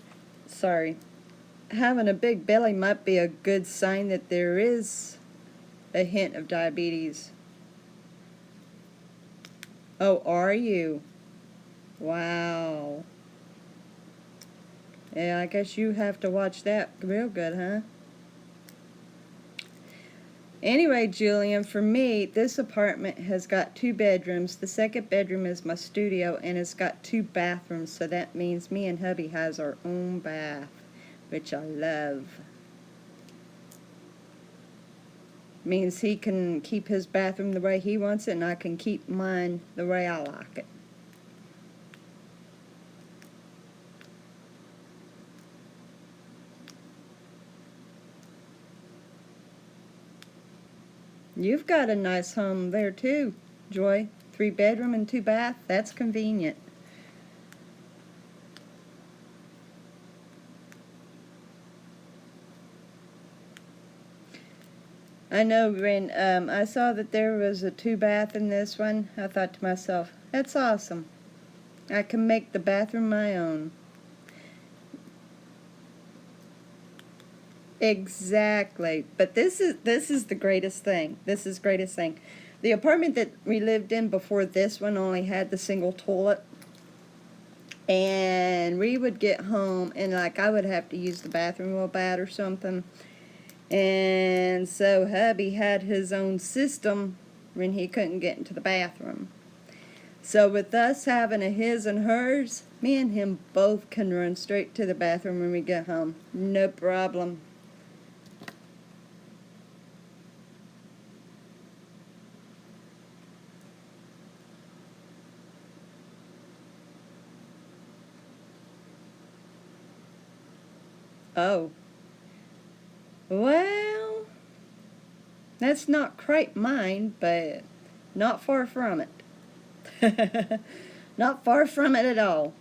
[SPEAKER 1] having a big belly might be a good sign that there is a hint of diabetes. Oh, are you? Wow. Yeah, I guess you have to watch that real good, huh? Anyway, Julian, for me, this apartment has got 2 bedrooms. The second bedroom is my studio, and it's got 2 bathrooms, so that means me and hubby has our own bath, which I love. Means he can keep his bathroom the way he wants it, and I can keep mine the way I like it. You've got a nice home there too, Joy. 3 bedroom and 2 bath. That's convenient. I know when I saw that there was a 2 bath in this one, I thought to myself, that's awesome. I can make the bathroom my own. Exactly. But this is the greatest thing. This is the greatest thing. The apartment that we lived in before this one only had the single toilet. And we would get home and like I would have to use the bathroom real bad or something. And so hubby had his own system when he couldn't get into the bathroom. So with us having a his and hers, me and him both can run straight to the bathroom when we get home. No problem. Oh. Well, that's not quite mine, but not far from it. Not far from it at all.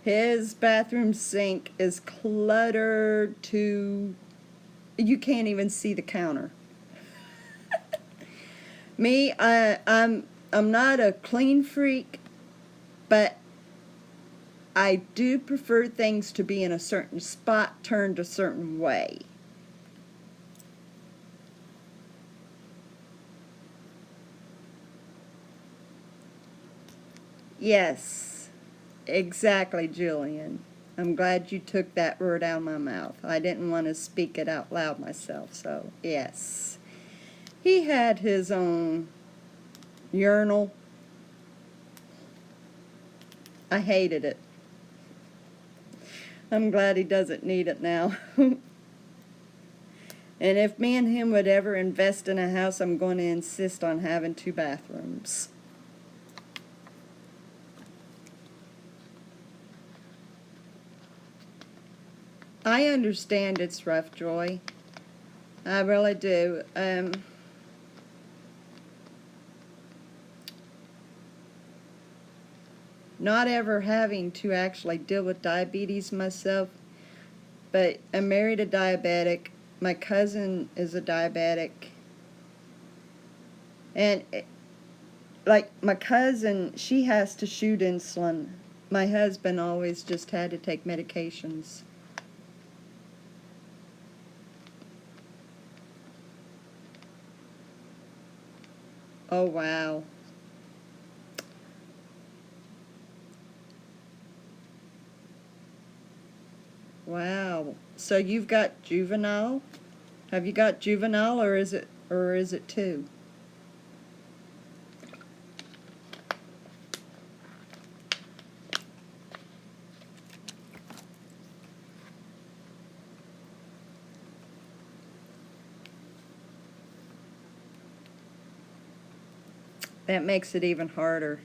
[SPEAKER 1] His bathroom sink is cluttered to you can't even see the counter. Me, I'm not a clean freak, but I do prefer things to be in a certain spot, turned a certain way. Yes, exactly, Julian. I'm glad you took that word out of my mouth. I didn't want to speak it out loud myself, so yes. He had his own urinal. I hated it. I'm glad he doesn't need it now. And if me and him would ever invest in a house, I'm going to insist on having 2 bathrooms. I understand it's rough, Joy. I really do. Not ever having to actually deal with diabetes myself, but I married a diabetic. My cousin is a diabetic. And, like, my cousin, she has to shoot insulin. My husband always just had to take medications. Oh, wow. Wow. So you've got juvenile? Have you got juvenile, or is it two? That makes it even harder.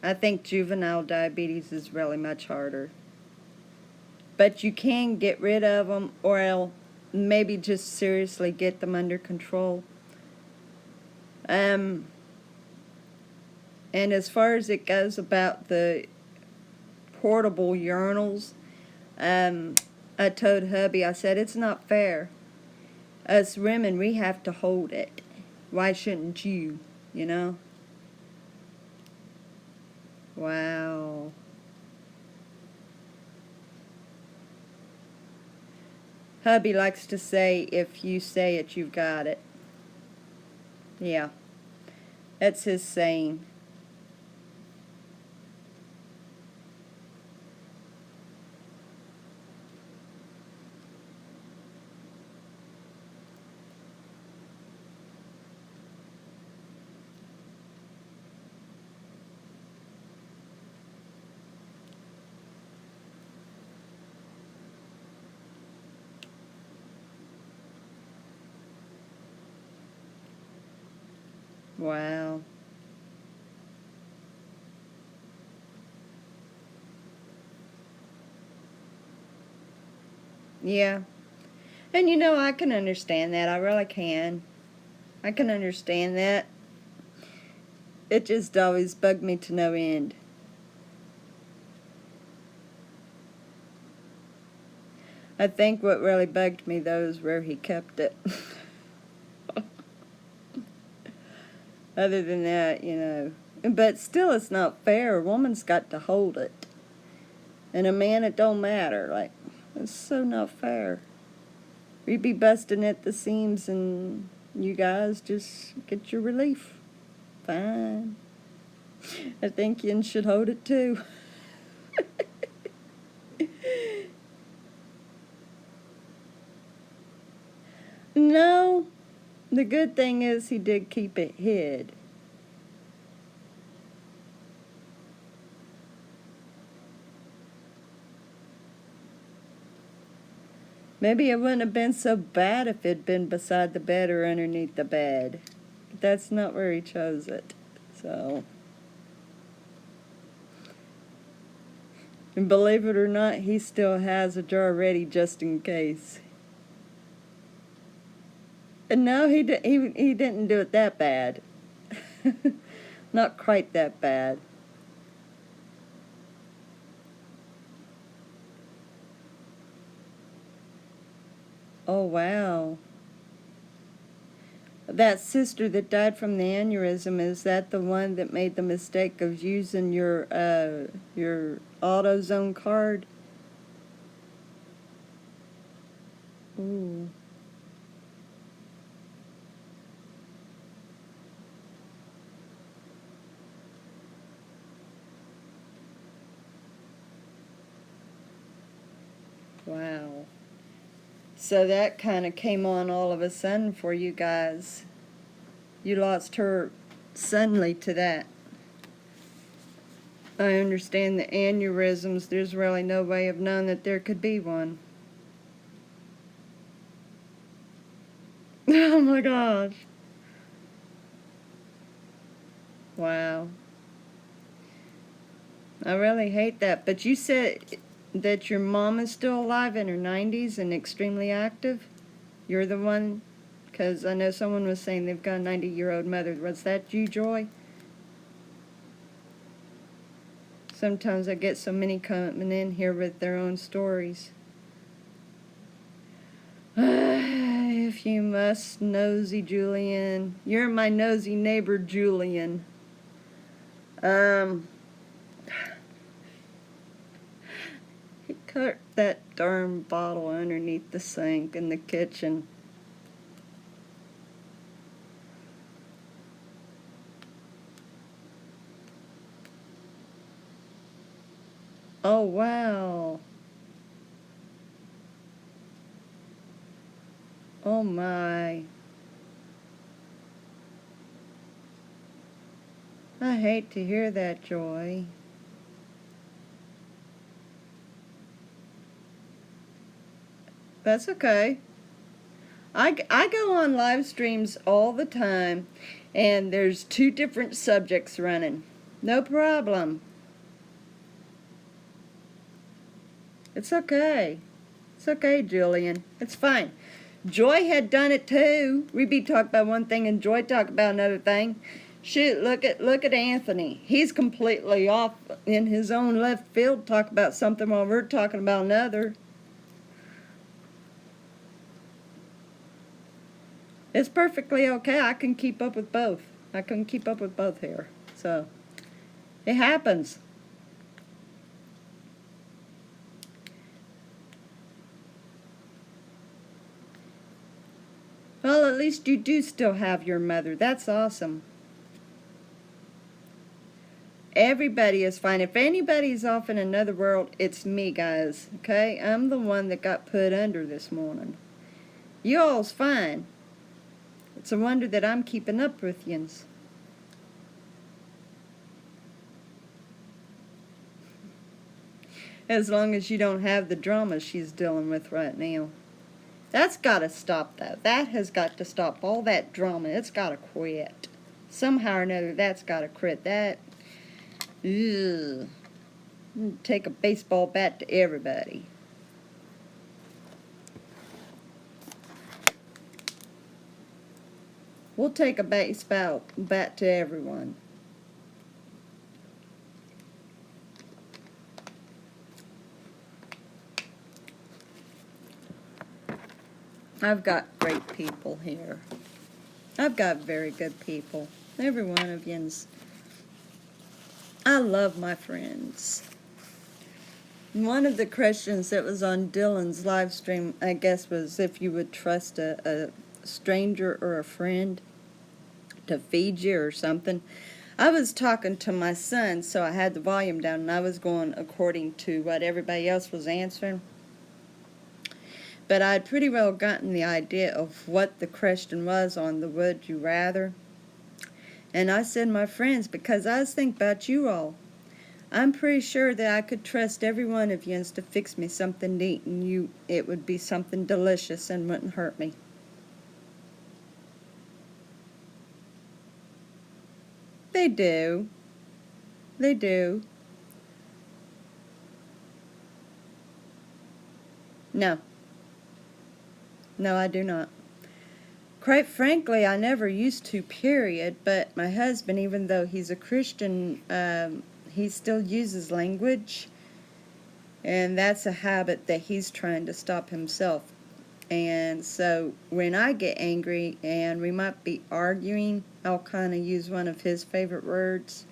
[SPEAKER 1] I think juvenile diabetes is really much harder. But you can get rid of them, or maybe just seriously get them under control. And as far as it goes about the portable urinals, I told hubby, I said, it's not fair. Us women, we have to hold it. Why shouldn't you, you know? Wow. Hubby likes to say, if you say it, you've got it. Yeah, that's his saying. Wow. Yeah. And I can understand that. I really can. I can understand that. It just always bugged me to no end. I think what really bugged me, though, is where he kept it. Other than that. But still, it's not fair. A woman's got to hold it. And a man, it don't matter. Like, it's so not fair. We'd be busting at the seams, and you guys just get your relief. Fine. I think you should hold it too. No, the good thing is he did keep it hid. Maybe it wouldn't have been so bad if it'd been beside the bed or underneath the bed. But that's not where he chose it. So, and believe it or not, he still has a jar ready just in case. And no, he didn't do it that bad. Not quite that bad. Oh, wow. That sister that died from the aneurysm, is that the one that made the mistake of using your AutoZone card? Ooh. Wow. So that kind of came on all of a sudden for you guys. You lost her suddenly to that. I understand the aneurysms. There's really no way of knowing that there could be one. Oh my gosh. Wow. I really hate that. But you said that your mom is still alive in her 90s and extremely active? You're the one? Because I know someone was saying they've got a 90-year-old mother. Was that you, Joy? Sometimes I get so many coming in here with their own stories. If you must, nosy Julian. You're my nosy neighbor, Julian. He cut that darn bottle underneath the sink in the kitchen. Oh, wow. Oh my. I hate to hear that, Joy. That's okay. I go on live streams all the time, and there's 2 different subjects running. No problem. It's okay. It's okay, Julian. It's fine. Joy had done it too. We'd be talking about one thing and Joy talk about another thing. Shoot, look at Anthony. He's completely off in his own left field, talk about something while we're talking about another. It's perfectly okay. I can keep up with both. I can keep up with both here. So, it happens. Well, at least you do still have your mother. That's awesome. Everybody is fine. If anybody's off in another world, it's me, guys. Okay? I'm the one that got put under this morning. You all's fine. It's a wonder that I'm keeping up with yous. As long as you don't have the drama she's dealing with right now. That's got to stop, though. That has got to stop. All that drama, it's got to quit. Somehow or another, that's got to quit. That, ugh. Take a baseball bat to everybody. We'll take a baseball bat to everyone. I've got great people here. I've got very good people. Every one of yous. I love my friends. One of the questions that was on Dylan's live stream, I guess, was if you would trust a stranger or a friend to feed you or something. I was talking to my son, so I had the volume down, and I was going according to what everybody else was answering. But I'd pretty well gotten the idea of what the question was on the would you rather. And I said my friends, because I was thinking about you all. I'm pretty sure that I could trust every one of you to fix me something to eat, and it would be something delicious and wouldn't hurt me. They do. They do. No. No, I do not. Quite frankly, I never used to, period, but my husband, even though he's a Christian, he still uses language, and that's a habit that he's trying to stop himself. And so when I get angry and we might be arguing, I'll kind of use one of his favorite words.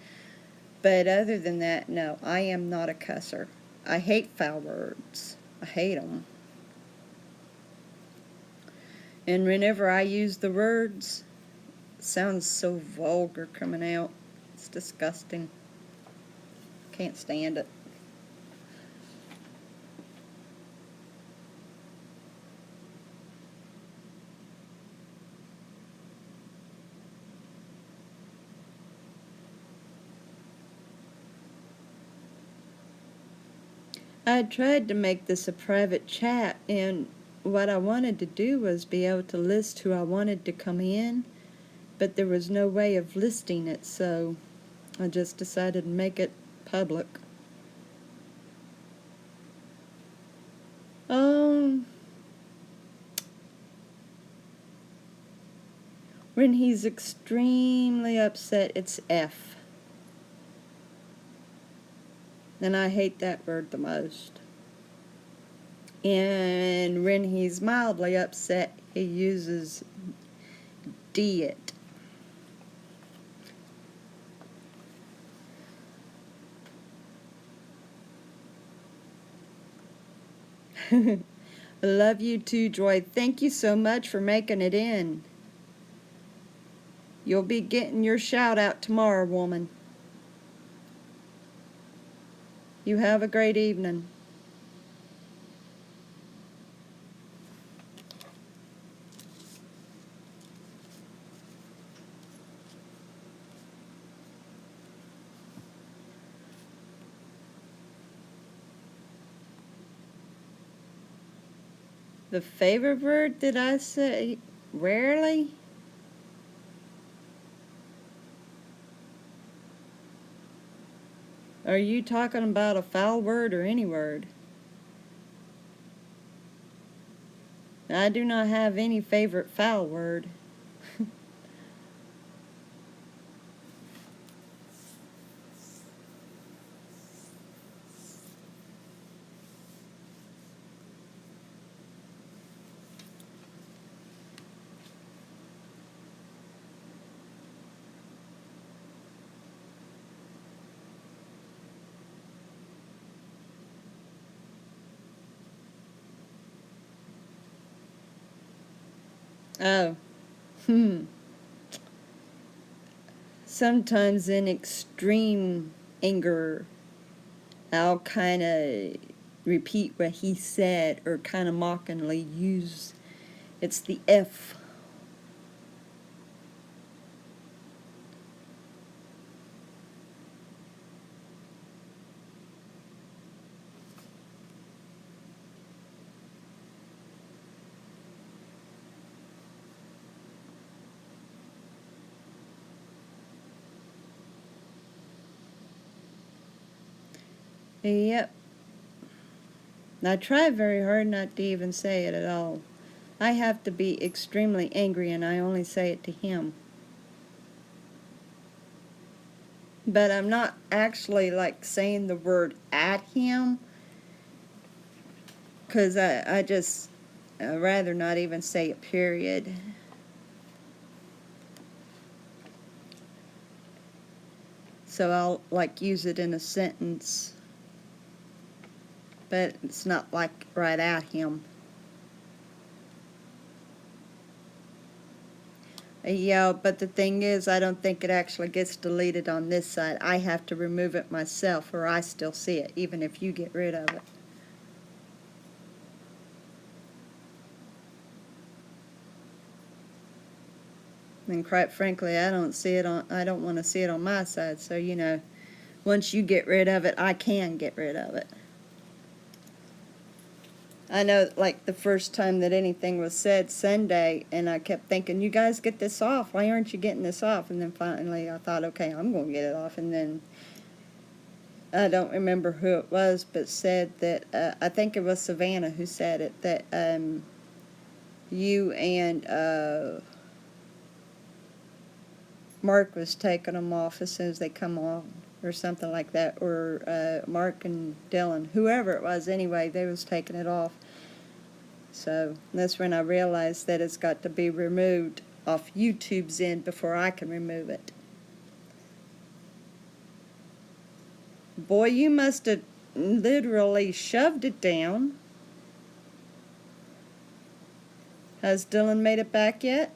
[SPEAKER 1] But other than that, no, I am not a cusser. I hate foul words. I hate them. And whenever I use the words, it sounds so vulgar coming out. It's disgusting. Can't stand it. I tried to make this a private chat, and what I wanted to do was be able to list who I wanted to come in, but there was no way of listing it, so I just decided to make it public. When he's extremely upset, it's F. And I hate that word the most. And when he's mildly upset, he uses D it. I love you too, Joy. Thank you so much for making it in. You'll be getting your shout out tomorrow, woman. You have a great evening. The favorite word that I say rarely? Are you talking about a foul word or any word? I do not have any favorite foul word. Oh. Sometimes in extreme anger, I'll kind of repeat what he said or kind of mockingly use. It's the F. Yep. I try very hard not to even say it at all. I have to be extremely angry and I only say it to him. But I'm not actually like saying the word at him, because I'd rather not even say it, period. So I'll like use it in a sentence, but it's not like right at him. Yeah, but the thing is, I don't think it actually gets deleted on this side. I have to remove it myself, or I still see it, even if you get rid of it. And quite frankly, I don't want to see it on my side. So, once you get rid of it, I can get rid of it. I know, like, the first time that anything was said Sunday, and I kept thinking, you guys get this off. Why aren't you getting this off? And then finally I thought, okay, I'm going to get it off. And then I don't remember who it was, but said that, I think it was Savannah who said it, that you and Mark was taking them off as soon as they come on, or something like that, or Mark and Dylan, whoever it was anyway, they was taking it off. So that's when I realized that it's got to be removed off YouTube's end before I can remove it. Boy, you must have literally shoved it down. Has Dylan made it back yet?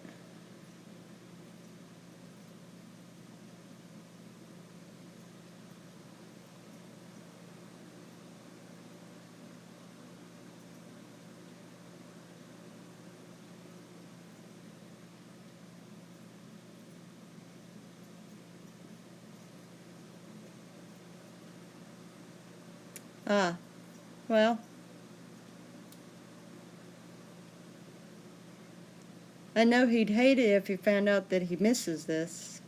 [SPEAKER 1] Ah, well, I know he'd hate it if he found out that he misses this.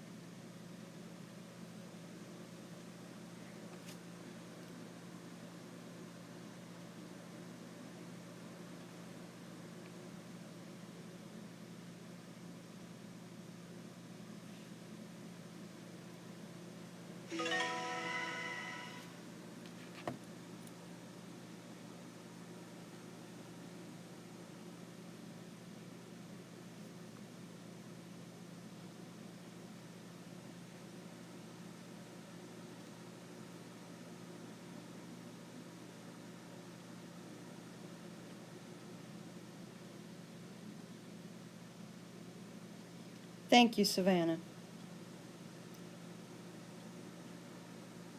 [SPEAKER 1] Thank you, Savannah.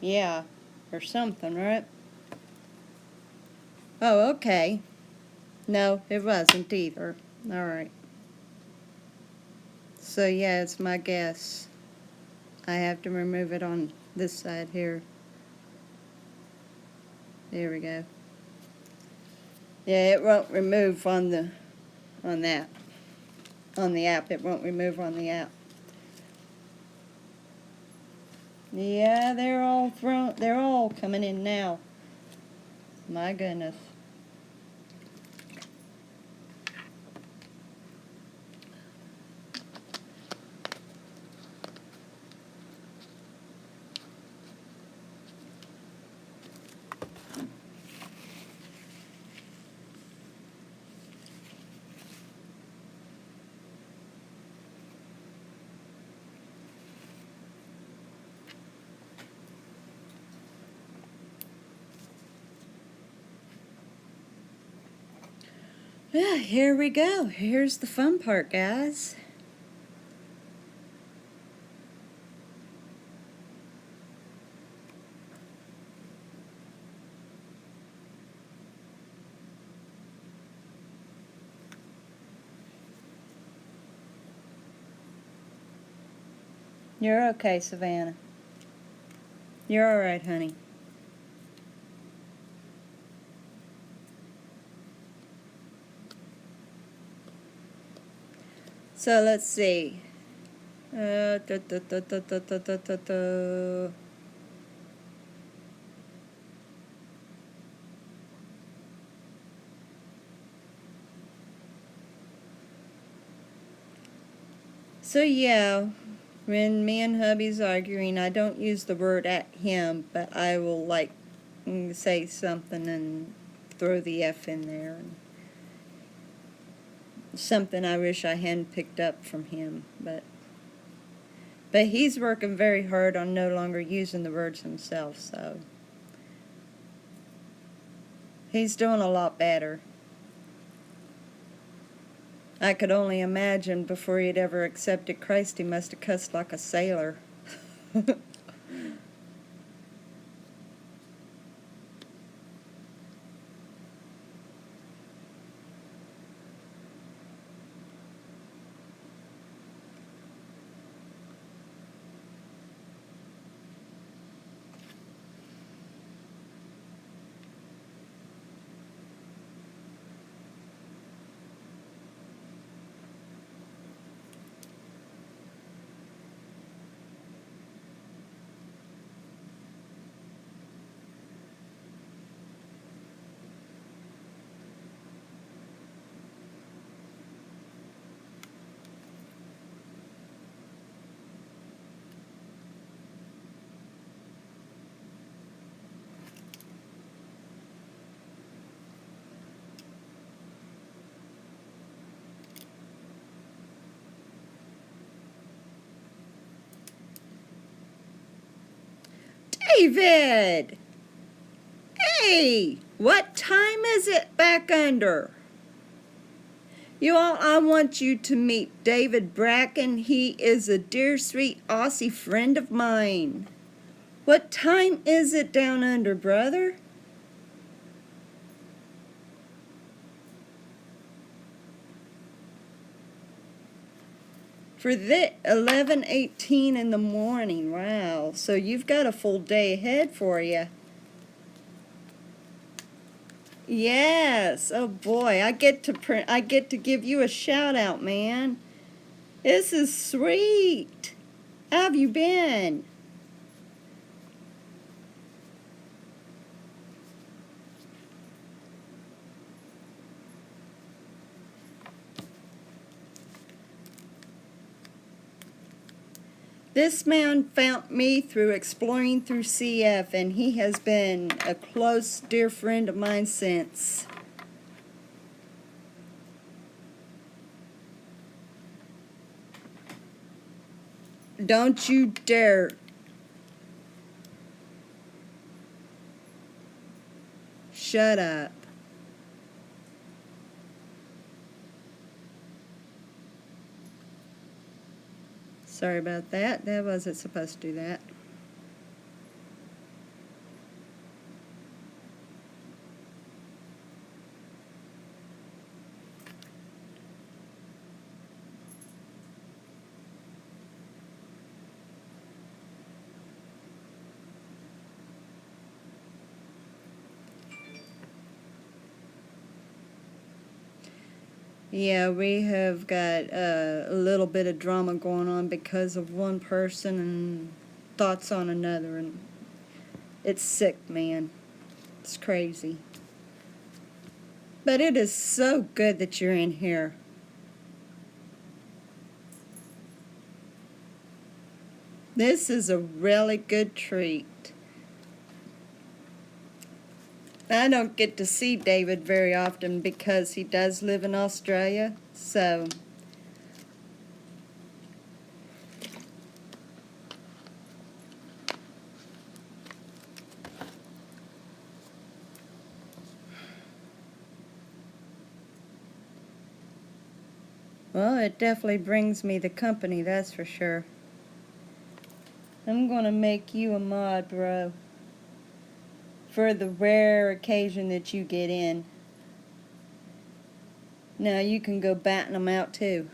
[SPEAKER 1] Yeah, or something, right? Oh, okay. No, it wasn't either. All right. So, yeah, it's my guess. I have to remove it on this side here. There we go. Yeah, it won't remove on the app. It won't remove on the app. Yeah, they're all coming in now. My goodness. Yeah, here we go. Here's the fun part, guys. You're okay, Savannah. You're all right, honey. So let's see. Da, da, da, da, da, da, da, da, da. So yeah, when me and hubby's arguing, I don't use the word at him, but I will say something and throw the F in there. Something I wish I hadn't picked up from him, but he's working very hard on no longer using the words himself, so he's doing a lot better. I could only imagine before he'd ever accepted Christ, he must have cussed like a sailor. David! Hey! What time is it back under? You all, I want you to meet David Bracken. He is a dear, sweet Aussie friend of mine. What time is it down under, brother? For the 11:18 in the morning. Wow. So you've got a full day ahead for you. Yes. Oh boy, I get to give you a shout out, man. This is sweet. How have you been? This man found me through exploring through CF, and he has been a close, dear friend of mine since. Don't you dare. Shut up. Sorry about that. That wasn't supposed to do that. Yeah, we have got a little bit of drama going on because of one person and thoughts on another, and it's sick, man. It's crazy. But it is so good that you're in here. This is a really good treat. I don't get to see David very often because he does live in Australia, so well, it definitely brings me the company, that's for sure. I'm gonna make you a mod, bro, for the rare occasion that you get in. Now you can go batting them out too.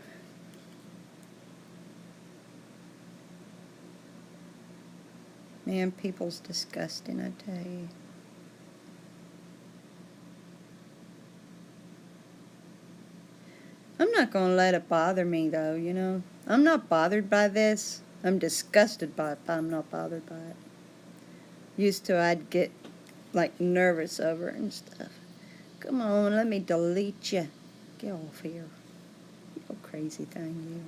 [SPEAKER 1] Man, people's disgusting, I tell you. I'm not gonna let it bother me though, you know. I'm not bothered by this. I'm disgusted by it, but I'm not bothered by it. Used to, I'd get like nervous over it and stuff. Come on, let me delete you. Get off here. You crazy thing, you.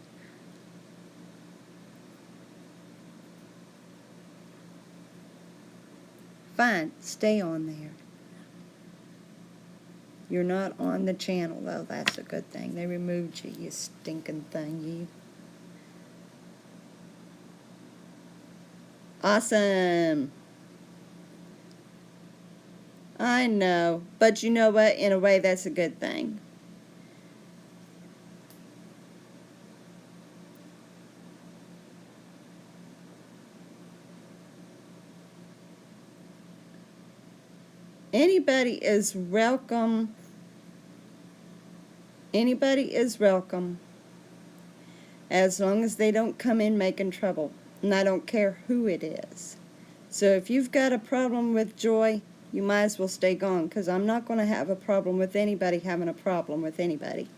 [SPEAKER 1] Fine, stay on there. You're not on the channel, though. That's a good thing. They removed you, you stinking thing, you. Awesome. I know. But you know what? In a way, that's a good thing. Anybody is welcome. Anybody is welcome. As long as they don't come in making trouble. And I don't care who it is. So if you've got a problem with Joy, you might as well stay gone, because I'm not going to have a problem with anybody having a problem with anybody.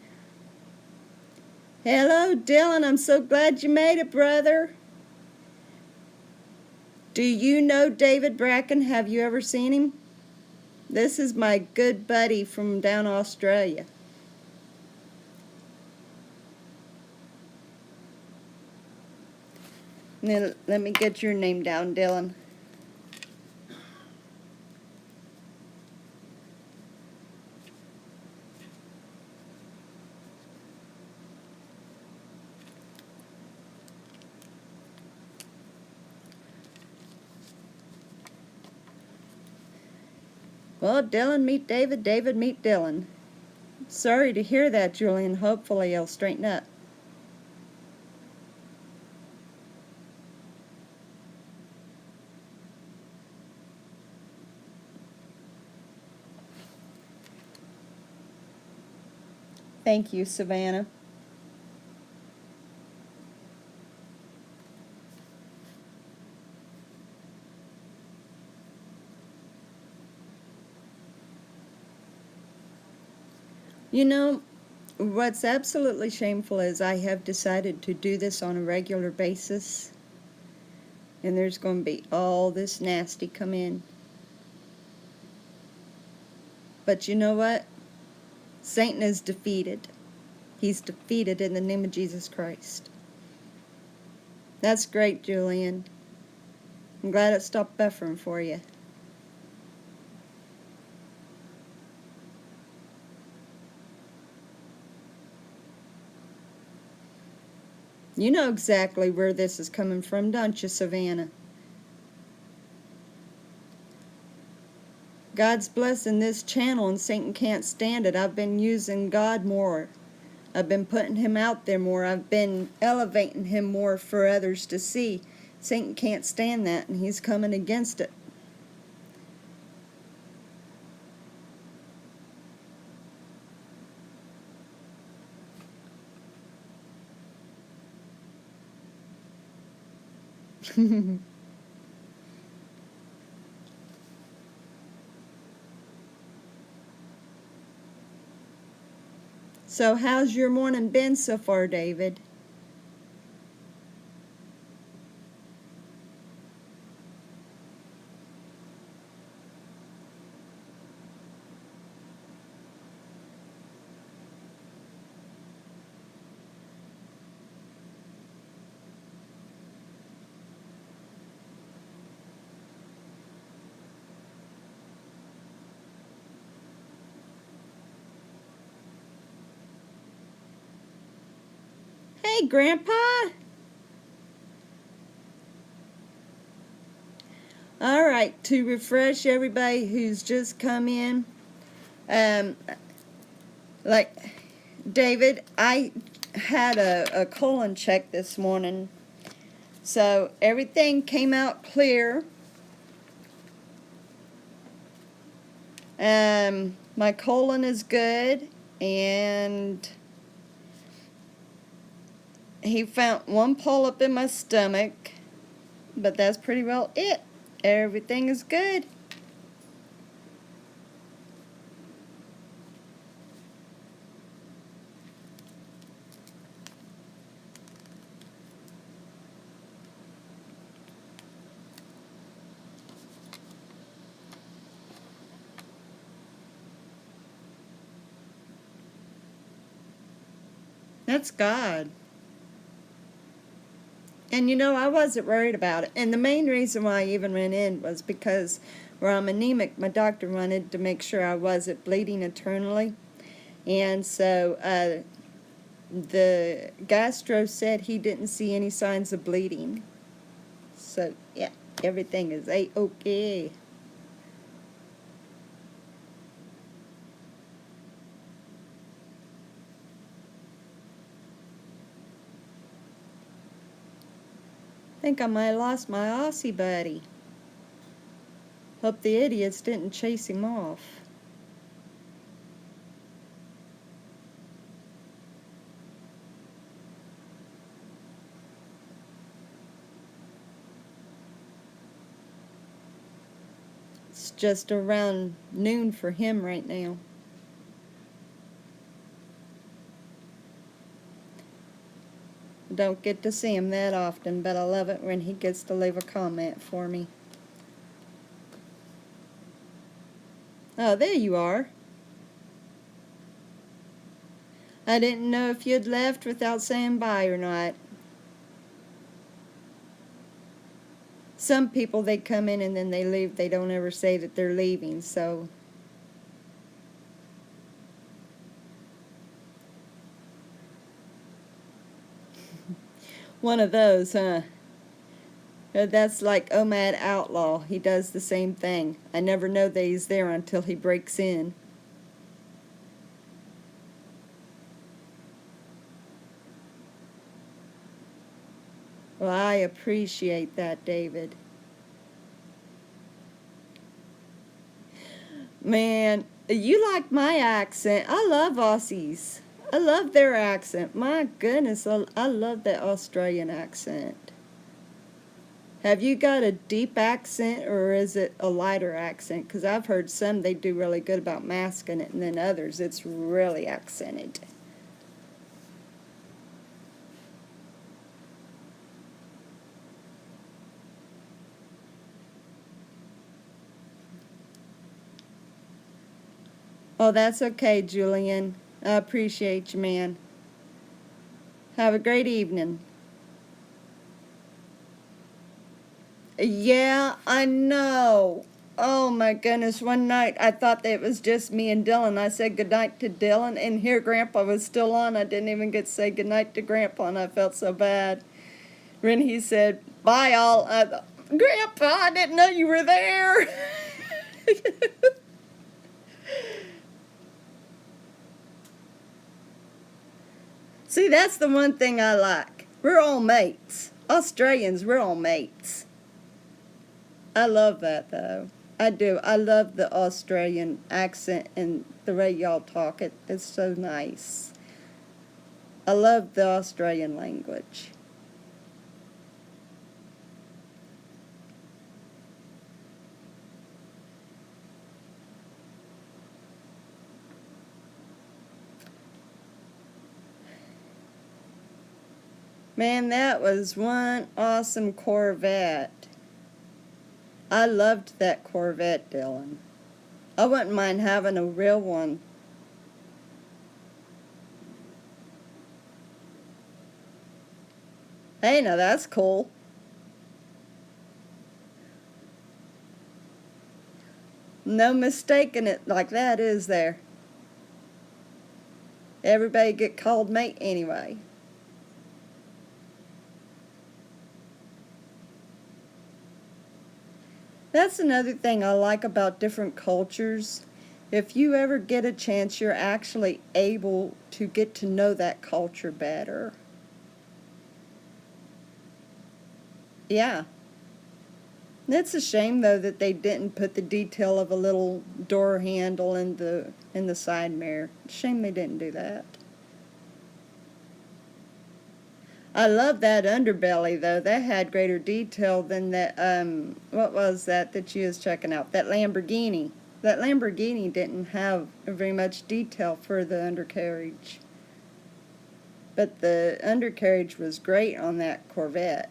[SPEAKER 1] Hello, Dylan. I'm so glad you made it, brother. Do you know David Bracken? Have you ever seen him? This is my good buddy from down Australia. Now, let me get your name down, Dylan. Well, Dylan, meet David. David, meet Dylan. Sorry to hear that, Julian. Hopefully he'll straighten up. Thank you, Savannah. You know, what's absolutely shameful is I have decided to do this on a regular basis, and there's going to be all this nasty come in. But you know what? Satan is defeated. He's defeated in the name of Jesus Christ. That's great, Julian. I'm glad it stopped buffering for you. You know exactly where this is coming from, don't you, Savannah? God's blessing this channel and Satan can't stand it. I've been using God more. I've been putting him out there more. I've been elevating him more for others to see. Satan can't stand that, and he's coming against it. So how's your morning been so far, David? Hey, Grandpa. All right, to refresh everybody who's just come in, um, like David, I had a colon check this morning, so everything came out clear. My colon is good, and he found one polyp in my stomach, but that's pretty well it. Everything is good. That's God. And you know, I wasn't worried about it. And the main reason why I even went in was because where I'm anemic, my doctor wanted to make sure I wasn't bleeding internally. And so the gastro said he didn't see any signs of bleeding. So, yeah, everything is A-okay. I think I might have lost my Aussie buddy. Hope the idiots didn't chase him off. It's just around noon for him right now. Don't get to see him that often, but I love it when he gets to leave a comment for me. Oh, there you are. I didn't know if you'd left without saying bye or not. Some people, they come in and then they leave. They don't ever say that they're leaving, so... One of those, huh? That's like Omad Outlaw. He does the same thing. I never know that he's there until he breaks in. Well, I appreciate that, David. Man, you like my accent. I love Aussies. I love their accent. My goodness, I love that Australian accent. Have you got a deep accent or is it a lighter accent? Because I've heard some they do really good about masking it, and then others it's really accented. Oh, that's okay, Julian. I appreciate you, man. Have a great evening. Yeah, I know. Oh my goodness, one night I thought that it was just me and Dylan. I said goodnight to Dylan, and here Grandpa was still on. I didn't even get to say goodnight to Grandpa, and I felt so bad. When he said, bye all, I thought, Grandpa, I didn't know you were there. See, that's the one thing I like. We're all mates. Australians, we're all mates. I love that, though. I do. I love the Australian accent and the way y'all talk. It's so nice. I love the Australian language. Man, that was one awesome Corvette. I loved that Corvette, Dylan. I wouldn't mind having a real one. Hey, now that's cool. No mistaking it like that, is there? Everybody get called mate anyway. That's another thing I like about different cultures. If you ever get a chance, you're actually able to get to know that culture better. Yeah. It's a shame though that they didn't put the detail of a little door handle in the side mirror. Shame they didn't do that. I love that underbelly though. That had greater detail than that what was that you was checking out? That Lamborghini. That Lamborghini didn't have very much detail for the undercarriage. But the undercarriage was great on that Corvette.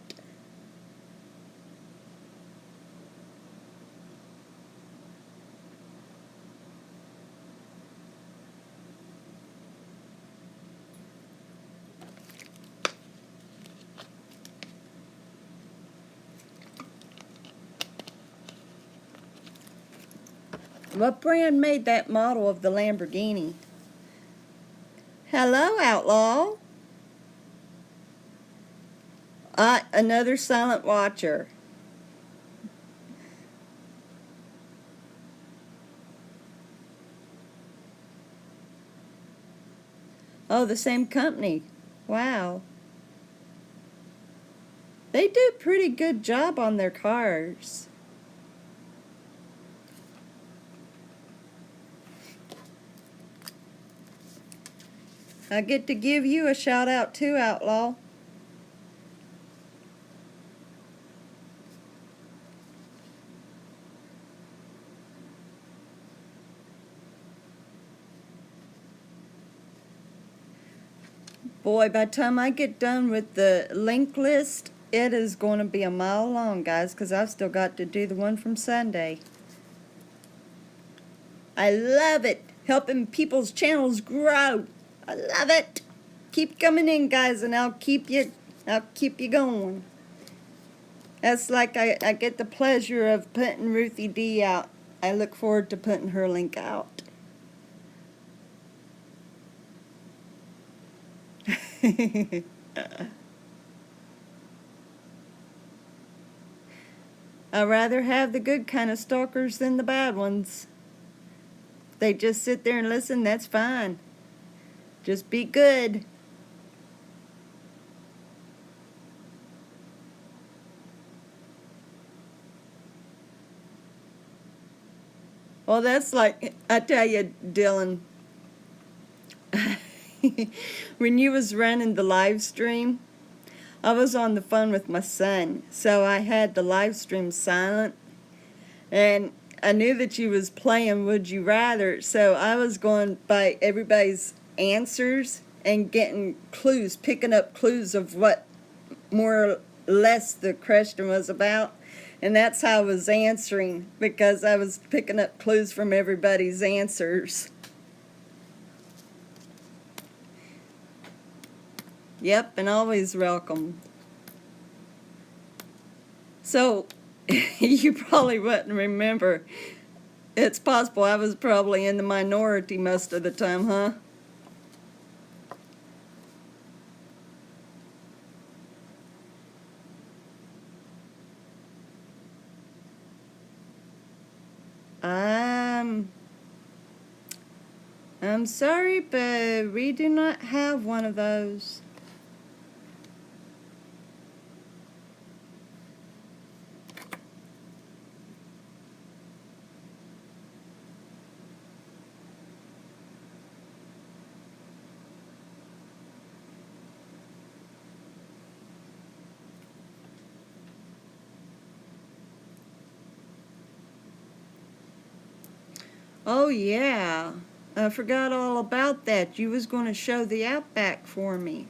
[SPEAKER 1] What brand made that model of the Lamborghini? Hello, Outlaw. Another silent watcher. Oh, the same company. Wow. They do a pretty good job on their cars. I get to give you a shout out too, Outlaw. Boy, by the time I get done with the link list, it is going to be a mile long, guys, because I've still got to do the one from Sunday. I love it. Helping people's channels grow. I love it. Keep coming in, guys, and I'll keep you going. That's like I get the pleasure of putting Ruthie D out. I look forward to putting her link out. I'd rather have the good kind of stalkers than the bad ones. They just sit there and listen, that's fine. Just be good. Well, that's like, I tell you, Dylan, when you was running the live stream, I was on the phone with my son, so I had the live stream silent, and I knew that you was playing Would You Rather, so I was going by everybody's answers and getting clues, picking up clues of what more or less the question was about. And that's how I was answering, because I was picking up clues from everybody's answers. Yep, and always welcome. So, you probably wouldn't remember. It's possible I was probably in the minority most of the time, huh? I'm sorry, but we do not have one of those. Oh yeah, I forgot all about that. You was going to show the Outback for me.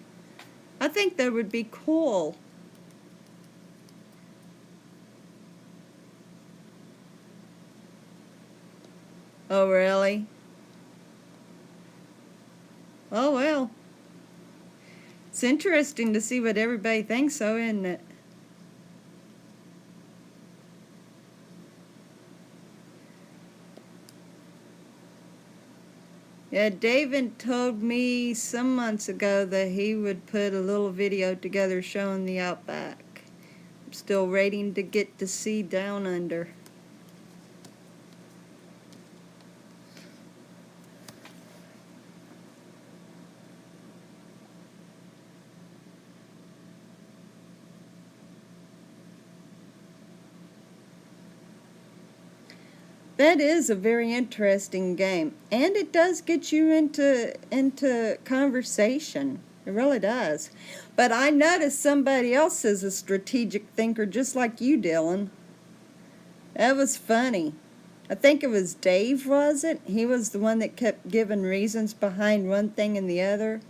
[SPEAKER 1] I think that would be cool. Oh, really? Oh, well. It's interesting to see what everybody thinks, so, isn't it? Yeah, David told me some months ago that he would put a little video together showing the outback. I'm still waiting to get to see down under. That is a very interesting game, and it does get you into conversation. It really does. But I noticed somebody else is a strategic thinker just like you, Dylan. That was funny. I think it was Dave, was it? He was the one that kept giving reasons behind one thing and the other.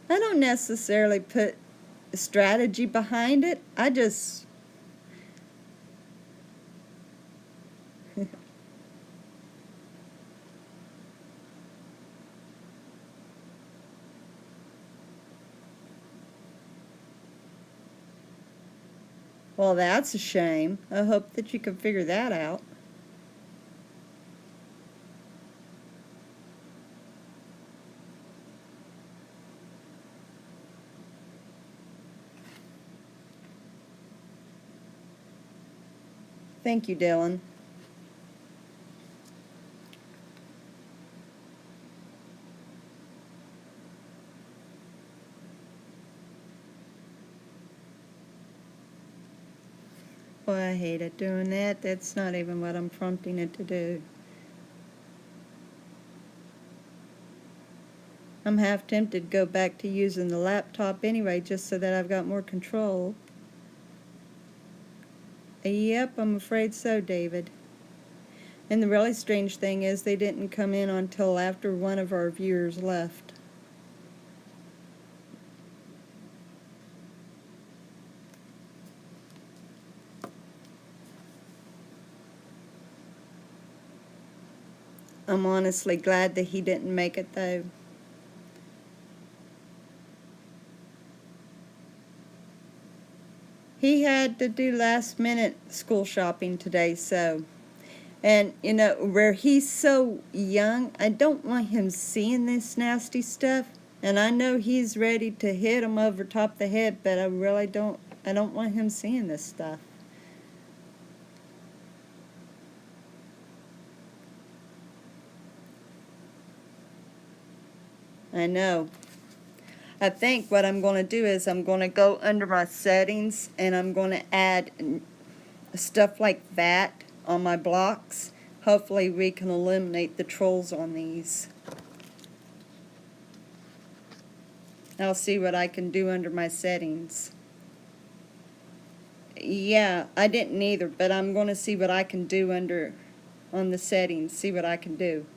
[SPEAKER 1] I don't necessarily put strategy behind it. I just well, that's a shame. I hope that you can figure that out. Thank you, Dylan. Boy, I hate it doing that. That's not even what I'm prompting it to do. I'm half tempted to go back to using the laptop anyway, just so that I've got more control. Yep, I'm afraid so, David. And the really strange thing is they didn't come in until after one of our viewers left. I'm honestly glad that he didn't make it, though. He had to do last-minute school shopping today, so... And, you know, where he's so young, I don't want him seeing this nasty stuff. And I know he's ready to hit him over top the head, but I really don't want him seeing this stuff. I know. I think what I'm going to do is I'm going to go under my settings and I'm going to add stuff like that on my blocks. Hopefully we can eliminate the trolls on these. I'll see what I can do under my settings. Yeah, I didn't either, but I'm going to see what I can do on the settings, see what I can do.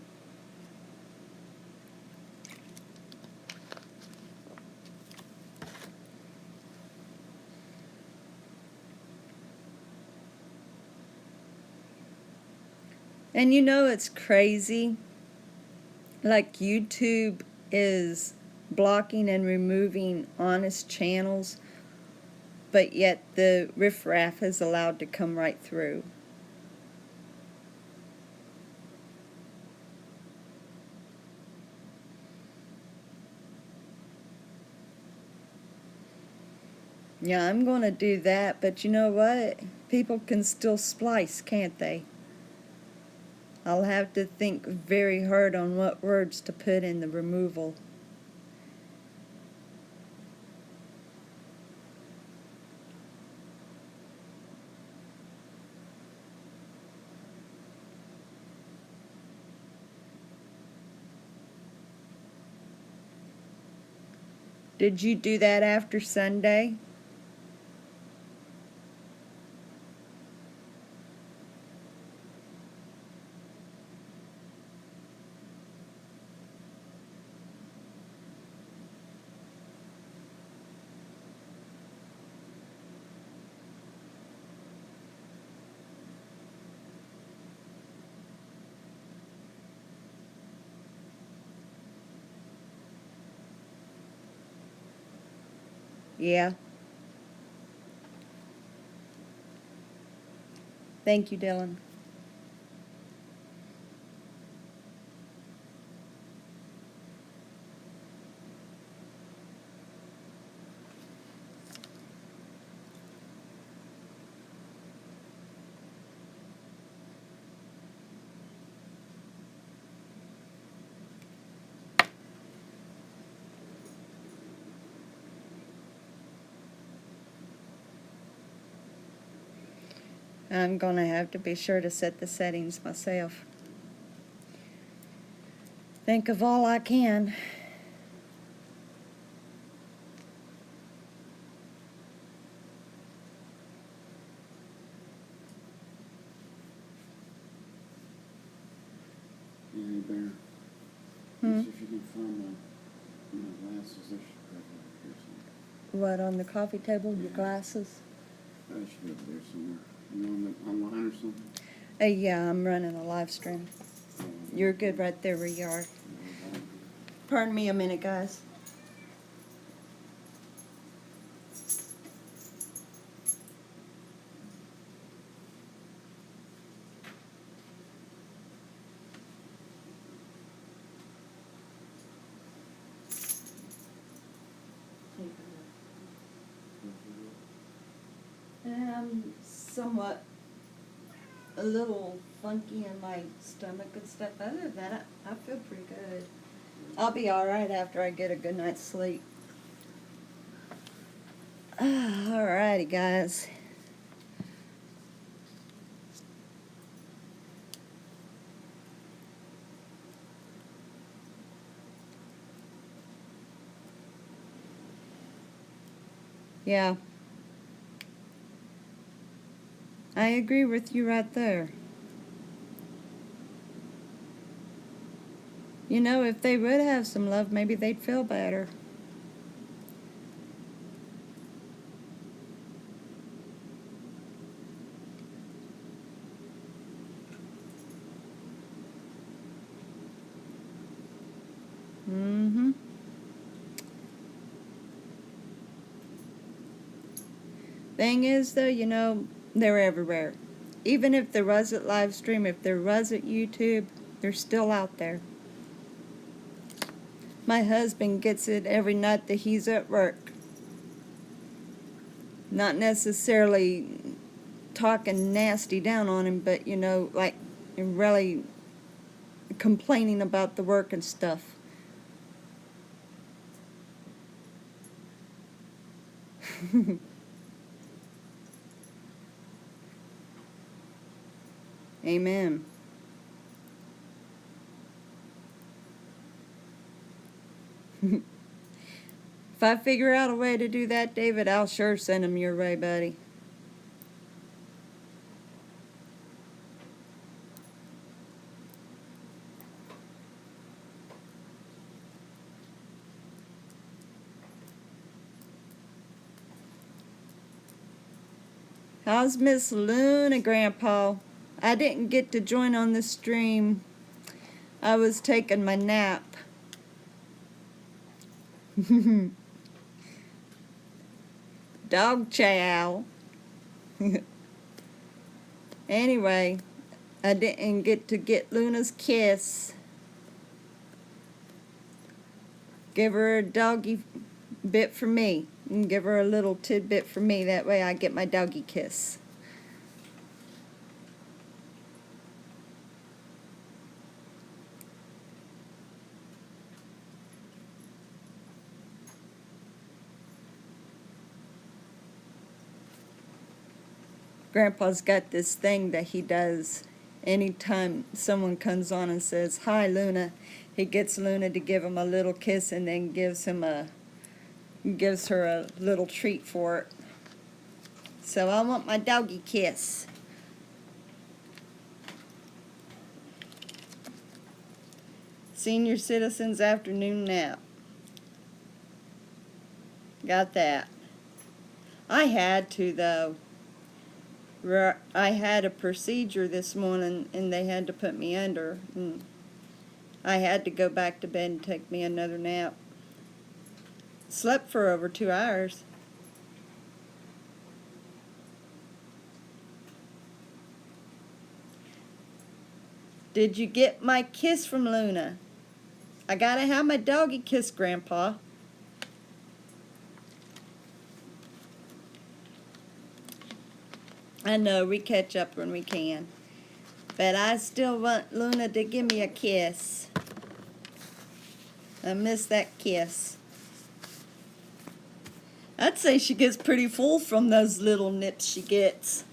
[SPEAKER 1] And you know, it's crazy. Like, YouTube is blocking and removing honest channels, but yet the riffraff is allowed to come right through. Yeah, I'm going to do that, but you know what? People can still splice, can't they? I'll have to think very hard on what words to put in the removal. Did you do that after Sunday? Yeah. Thank you, Dylan. I'm gonna have to be sure to set the settings myself. Think of all I can.
[SPEAKER 3] Yeah, hey Bear.
[SPEAKER 1] Hmm?
[SPEAKER 3] See if you can find my glasses. They should probably be here
[SPEAKER 1] What, on the coffee table? Your
[SPEAKER 3] Yeah.
[SPEAKER 1] glasses?
[SPEAKER 3] somewhere. They should be over there somewhere. You online or something?
[SPEAKER 1] Yeah, I'm running a live stream. You're good right there where you are. Pardon me a minute, guys. Somewhat a little funky in my stomach and stuff. Other than that, I feel pretty good. I'll be alright after I get a good night's sleep. Alrighty, guys. Yeah. I agree with you right there. You know, if they would have some love, maybe they'd feel better. Mm-hmm. Thing is, though, you know, they're everywhere. Even if there wasn't live stream, if there wasn't YouTube, they're still out there. My husband gets it every night that he's at work. Not necessarily talking nasty down on him, but, you know, like really complaining about the work and stuff. Amen. If I figure out a way to do that, David, I'll sure send them your way, buddy. How's Miss Luna, Grandpa? I didn't get to join on the stream. I was taking my nap. Dog chow. Anyway, I didn't get Luna's kiss. Give her a doggy bit for me. And give her a little tidbit for me. That way I get my doggy kiss. Grandpa's got this thing that he does anytime someone comes on and says, "Hi, Luna." He gets Luna to give him a little kiss and then gives her a little treat for it. So I want my doggy kiss. Senior Citizens Afternoon Nap. Got that. I had to, though. I had a procedure this morning and they had to put me under. And I had to go back to bed and take me another nap. Slept for over 2 hours. Did you get my kiss from Luna? I gotta have my doggy kiss, Grandpa. I know, we catch up when we can. But I still want Luna to give me a kiss. I miss that kiss. I'd say she gets pretty full from those little nips she gets.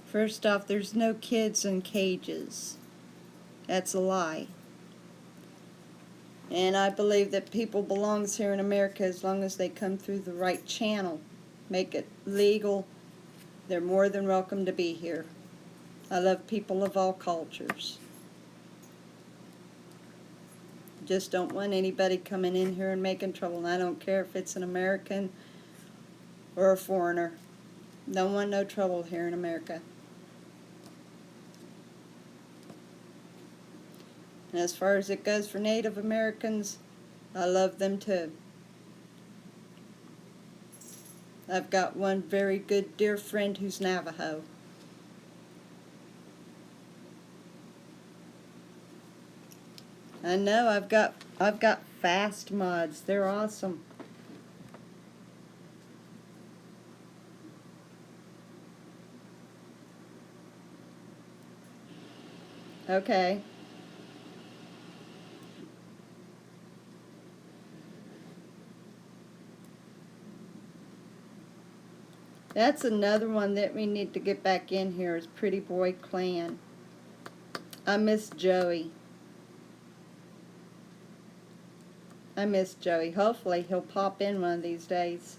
[SPEAKER 1] First off, there's no kids in cages. That's a lie. And I believe that people belongs here in America as long as they come through the right channel. Make it legal. They're more than welcome to be here. I love people of all cultures. Just don't want anybody coming in here and making trouble. And I don't care if it's an American or a foreigner. Don't want no trouble here in America. And as far as it goes for Native Americans, I love them too. I've got one very good dear friend who's Navajo. I know I've got fast mods. They're awesome. Okay. That's another one that we need to get back in here is Pretty Boy Clan. I miss Joey. I miss Joey. Hopefully he'll pop in one of these days.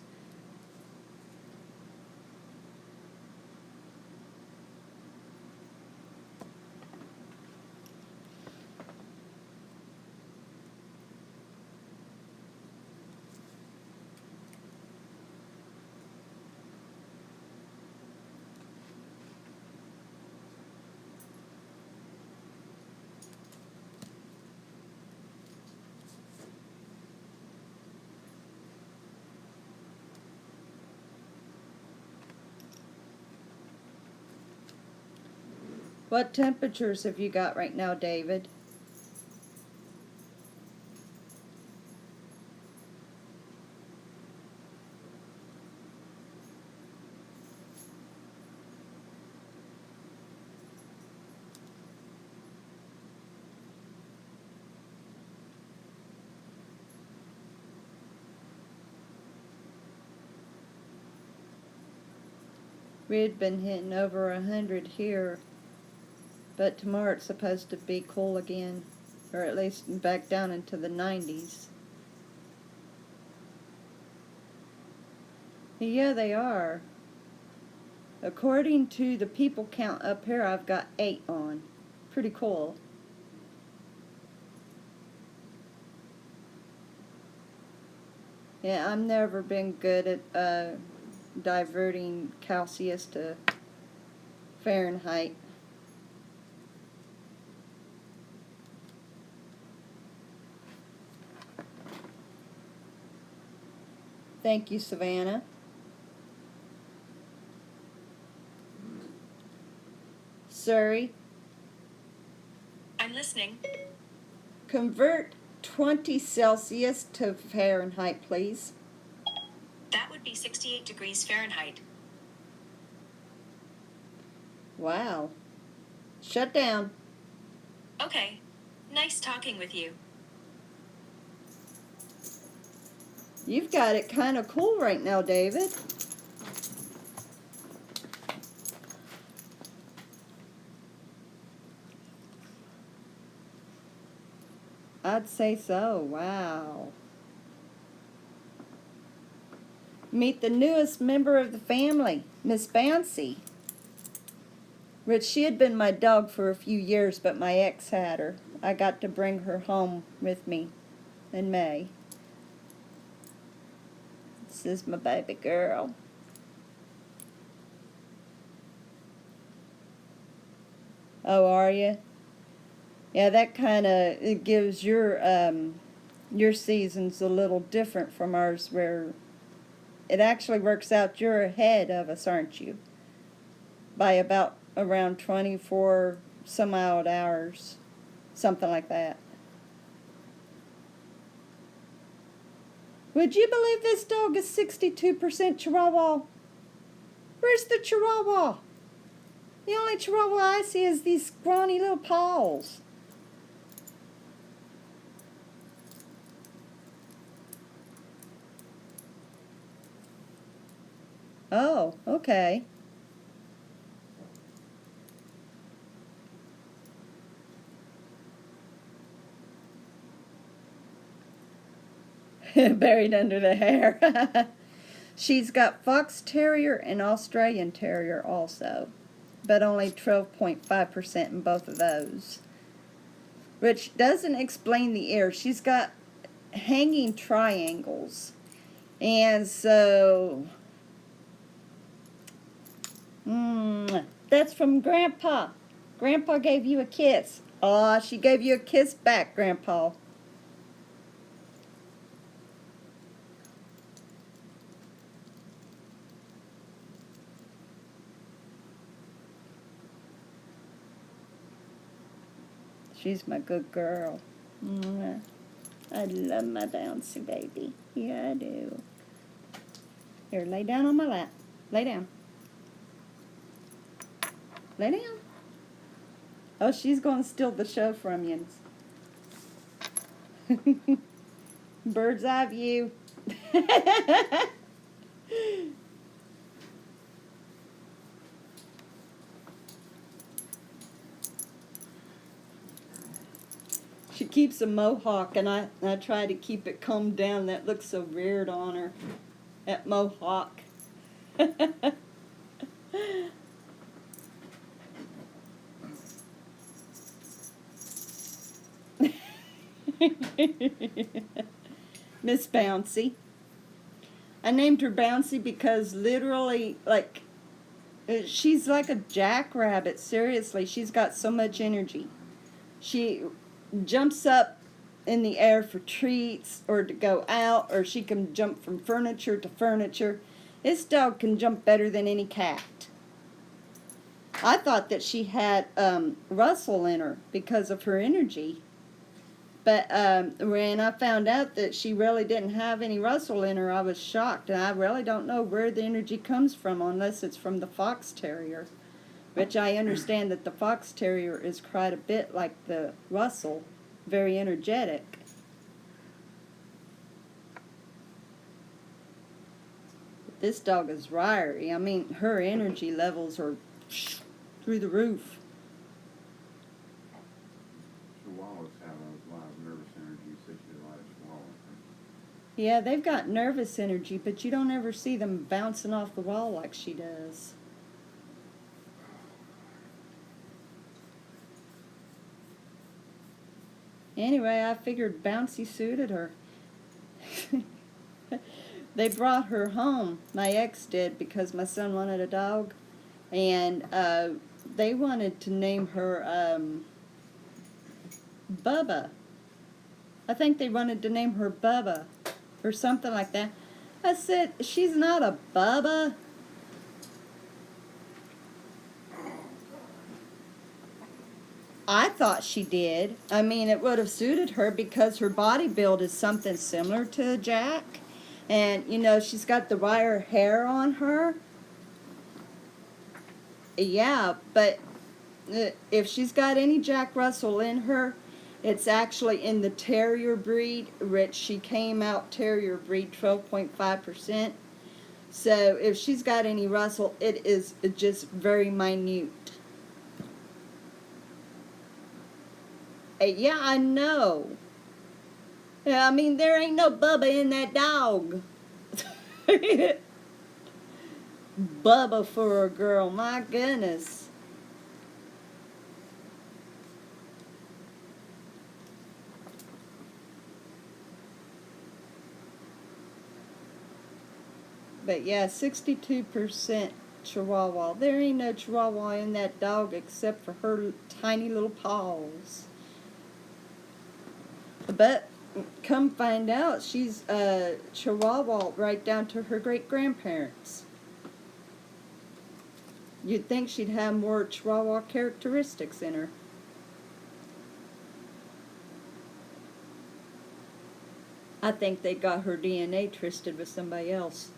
[SPEAKER 1] What temperatures have you got right now, David? We had been hitting over 100 here, but tomorrow it's supposed to be cool again, or at least back down into the 90s. Yeah, they are. According to the people count up here, I've got 8 on. Pretty cool. Yeah, I've never been good at diverting Celsius to Fahrenheit. Thank you, Savannah. Surrey,
[SPEAKER 2] I'm listening.
[SPEAKER 1] convert 20 Celsius to Fahrenheit, please.
[SPEAKER 2] That would be 68 degrees Fahrenheit.
[SPEAKER 1] Wow. Shut down.
[SPEAKER 2] Okay. Nice talking with you.
[SPEAKER 1] You've got it kind of cool right now, David. I'd say so. Wow. Meet the newest member of the family, Miss Bouncy. Which she had been my dog for a few years, but my ex had her. I got to bring her home with me in May. This is my baby girl. Oh, are you? Yeah, that kind of it gives your seasons a little different from ours, where it actually works out you're ahead of us, aren't you? By about around 24 some odd hours, something like that. Would you believe this dog is 62% Chihuahua? Where's the Chihuahua? The only Chihuahua I see is these scrawny little paws. Oh, okay. Buried under the hair. She's got Fox Terrier and Australian Terrier also, but only 12.5% in both of those. Which doesn't explain the ear. She's got hanging triangles. And so, that's from Grandpa. Grandpa gave you a kiss. Aw, she gave you a kiss back, Grandpa. She's my good girl. I love my bouncy baby. Yeah, I do. Here, lay down on my lap. Lay down. Lay down. Oh, she's going to steal the show from you. Bird's eye view. She keeps a mohawk, and I try to keep it combed down. That looks so weird on her. That mohawk. Miss Bouncy. I named her Bouncy because literally, like, she's like a jackrabbit. Seriously, she's got so much energy. She jumps up in the air for treats or to go out, or she can jump from furniture to furniture. This dog can jump better than any cat. I thought that she had Russell in her because of her energy. But when I found out that she really didn't have any Russell in her, I was shocked. And I really don't know where the energy comes from unless it's from the Fox Terrier, which I understand that the Fox Terrier is quite a bit like the Russell, very energetic. But this dog is wiry. I mean, her energy levels are through the roof.
[SPEAKER 3] Chihuahuas have a lot of nervous energy, so she's a lot of chihuahuas.
[SPEAKER 1] Yeah, they've got nervous energy, but you don't ever see them bouncing off the wall like she does. Anyway, I figured Bouncy suited her. They brought her home. My ex did, because my son wanted a dog. And they wanted to name her Bubba. I think they wanted to name her Bubba or something like that. I said, she's not a Bubba. I thought she did. I mean, it would have suited her because her body build is something similar to Jack. And, you know, she's got the wire hair on her. Yeah, but if she's got any Jack Russell in her, it's actually in the Terrier breed, which she came out Terrier breed 12.5%. So if she's got any Russell, it is just very minute. Yeah, I know. Yeah, I mean, there ain't no Bubba in that dog. Bubba for a girl, my goodness. But yeah, 62% Chihuahua. There ain't no Chihuahua in that dog except for her tiny little paws. But come find out, she's Chihuahua right down to her great-grandparents. You'd think she'd have more Chihuahua characteristics in her. I think they got her DNA twisted with somebody else.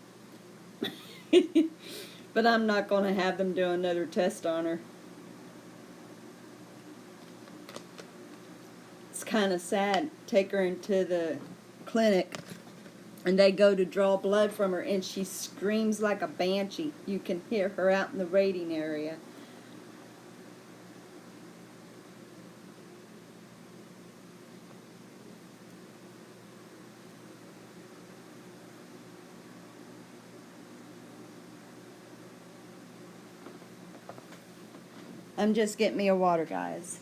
[SPEAKER 1] But I'm not going to have them do another test on her. It's kind of sad. Take her into the clinic and they go to draw blood from her and she screams like a banshee. You can hear her out in the waiting area. I'm just getting me a water, guys.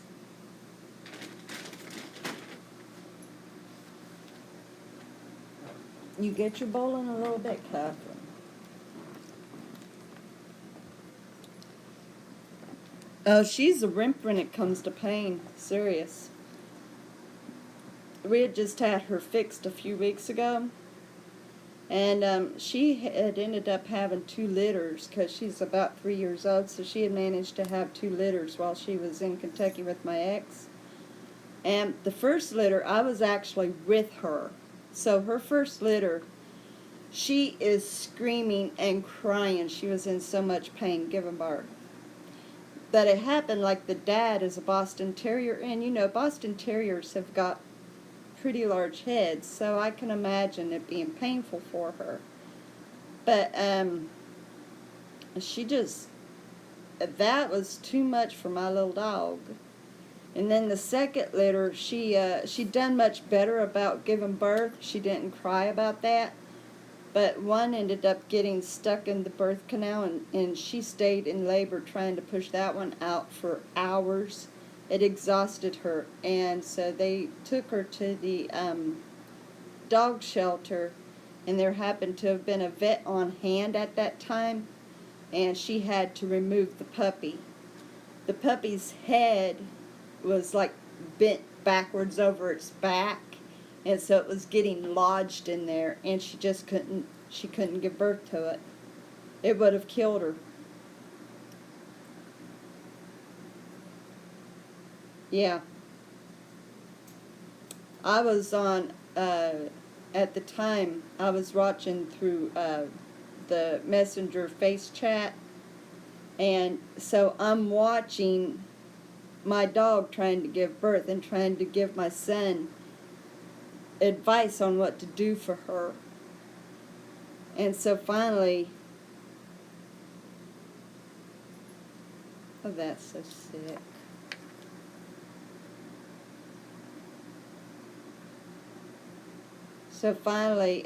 [SPEAKER 1] You get your bowl in a little bit, Catherine. Oh, she's a wimp when it comes to pain. Serious. We had just had her fixed a few weeks ago. And she had ended up having 2 litters because she's about 3 years old. So she had managed to have 2 litters while she was in Kentucky with my ex. And the first litter, I was actually with her. So her first litter, she is screaming and crying. She was in so much pain giving birth. But it happened like the dad is a Boston Terrier. And you know, Boston Terriers have got pretty large heads, so I can imagine it being painful for her. But she just, that was too much for my little dog. And then the second litter, she done much better about giving birth. She didn't cry about that. But one ended up getting stuck in the birth canal, and she stayed in labor trying to push that one out for hours. It exhausted her, and so they took her to the dog shelter, and there happened to have been a vet on hand at that time, and she had to remove the puppy. The puppy's head was like bent backwards over its back, and so it was getting lodged in there, and she couldn't give birth to it. It would have killed her. Yeah. I was on, at the time, I was watching through the Messenger face chat, and so I'm watching my dog trying to give birth and trying to give my son advice on what to do for her. And so finally, oh, that's so sick. So finally,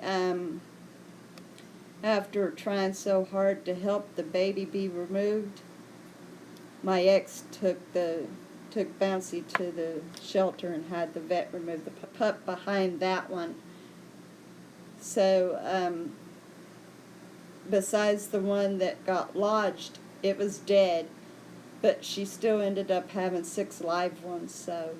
[SPEAKER 1] after trying so hard to help the baby be removed, my ex took Bouncy to the shelter and had the vet remove the pup behind that one. So besides the one that got lodged, it was dead, but she still ended up having 6 live ones. So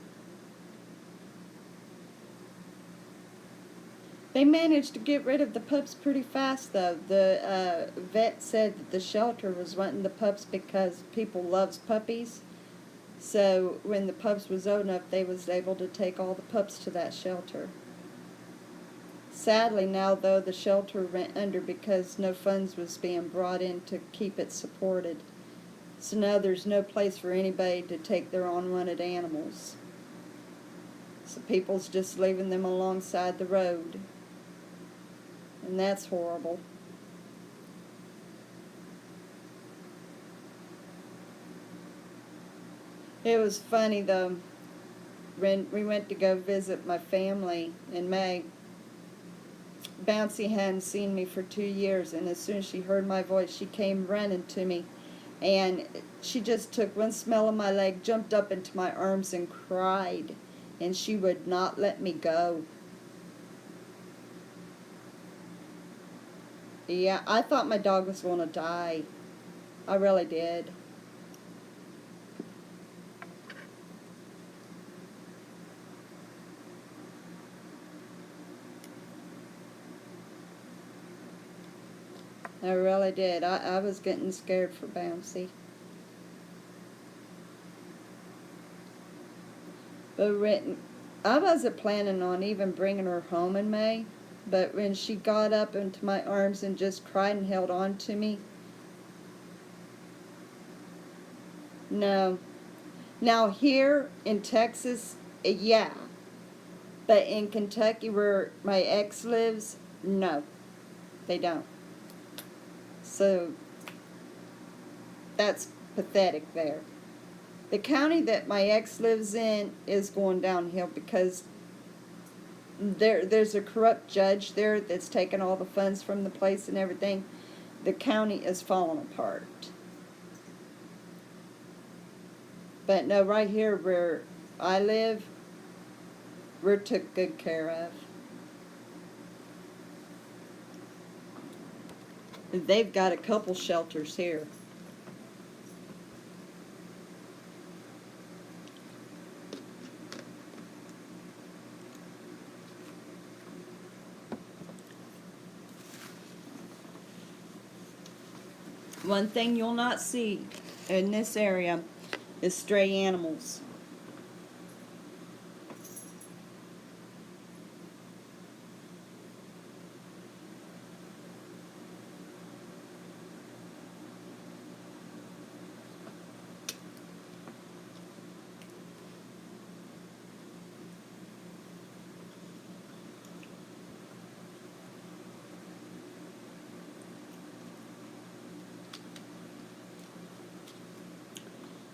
[SPEAKER 1] they managed to get rid of the pups pretty fast, though. The vet said that the shelter was wanting the pups because people loves puppies. So when the pups was old enough, they was able to take all the pups to that shelter. Sadly now, though, the shelter went under because no funds was being brought in to keep it supported. So now there's no place for anybody to take their unwanted animals. So people's just leaving them alongside the road. And that's horrible. It was funny, though, when we went to go visit my family in May. Bouncy hadn't seen me for 2 years, and as soon as she heard my voice, she came running to me. And she just took one smell of my leg, jumped up into my arms, and cried. And she would not let me go. Yeah, I thought my dog was going to die. I really did. I really did. I was getting scared for Bouncy. But I wasn't planning on even bringing her home in May. But when she got up into my arms and just cried and held on to me, no. Now here in Texas, yeah. But in Kentucky where my ex lives, no. They don't. So that's pathetic there. The county that my ex lives in is going downhill because there's a corrupt judge there that's taken all the funds from the place and everything. The county is falling apart. But no, right here where I live, we're took good care of. They've got a couple shelters here. One thing you'll not see in this area is stray animals.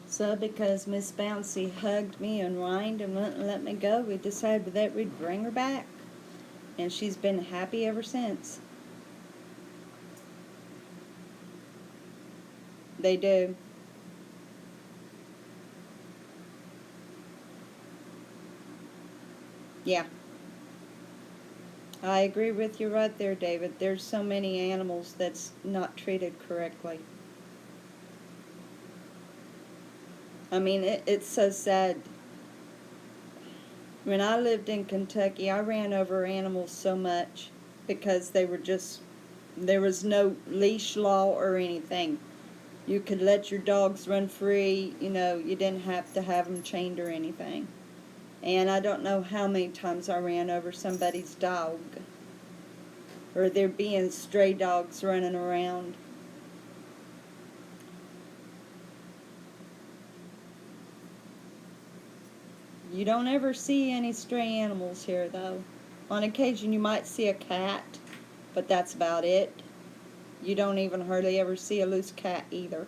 [SPEAKER 1] So because Miss Bouncy hugged me and whined and wouldn't let me go, we decided that we'd bring her back. And she's been happy ever since. They do. Yeah. I agree with you right there, David. There's so many animals that's not treated correctly. I mean, it's so sad. When I lived in Kentucky, I ran over animals so much because there was no leash law or anything. You could let your dogs run free, you didn't have to have them chained or anything. And I don't know how many times I ran over somebody's dog. Or there being stray dogs running around. You don't ever see any stray animals here, though. On occasion you might see a cat, but that's about it. You don't even hardly ever see a loose cat either.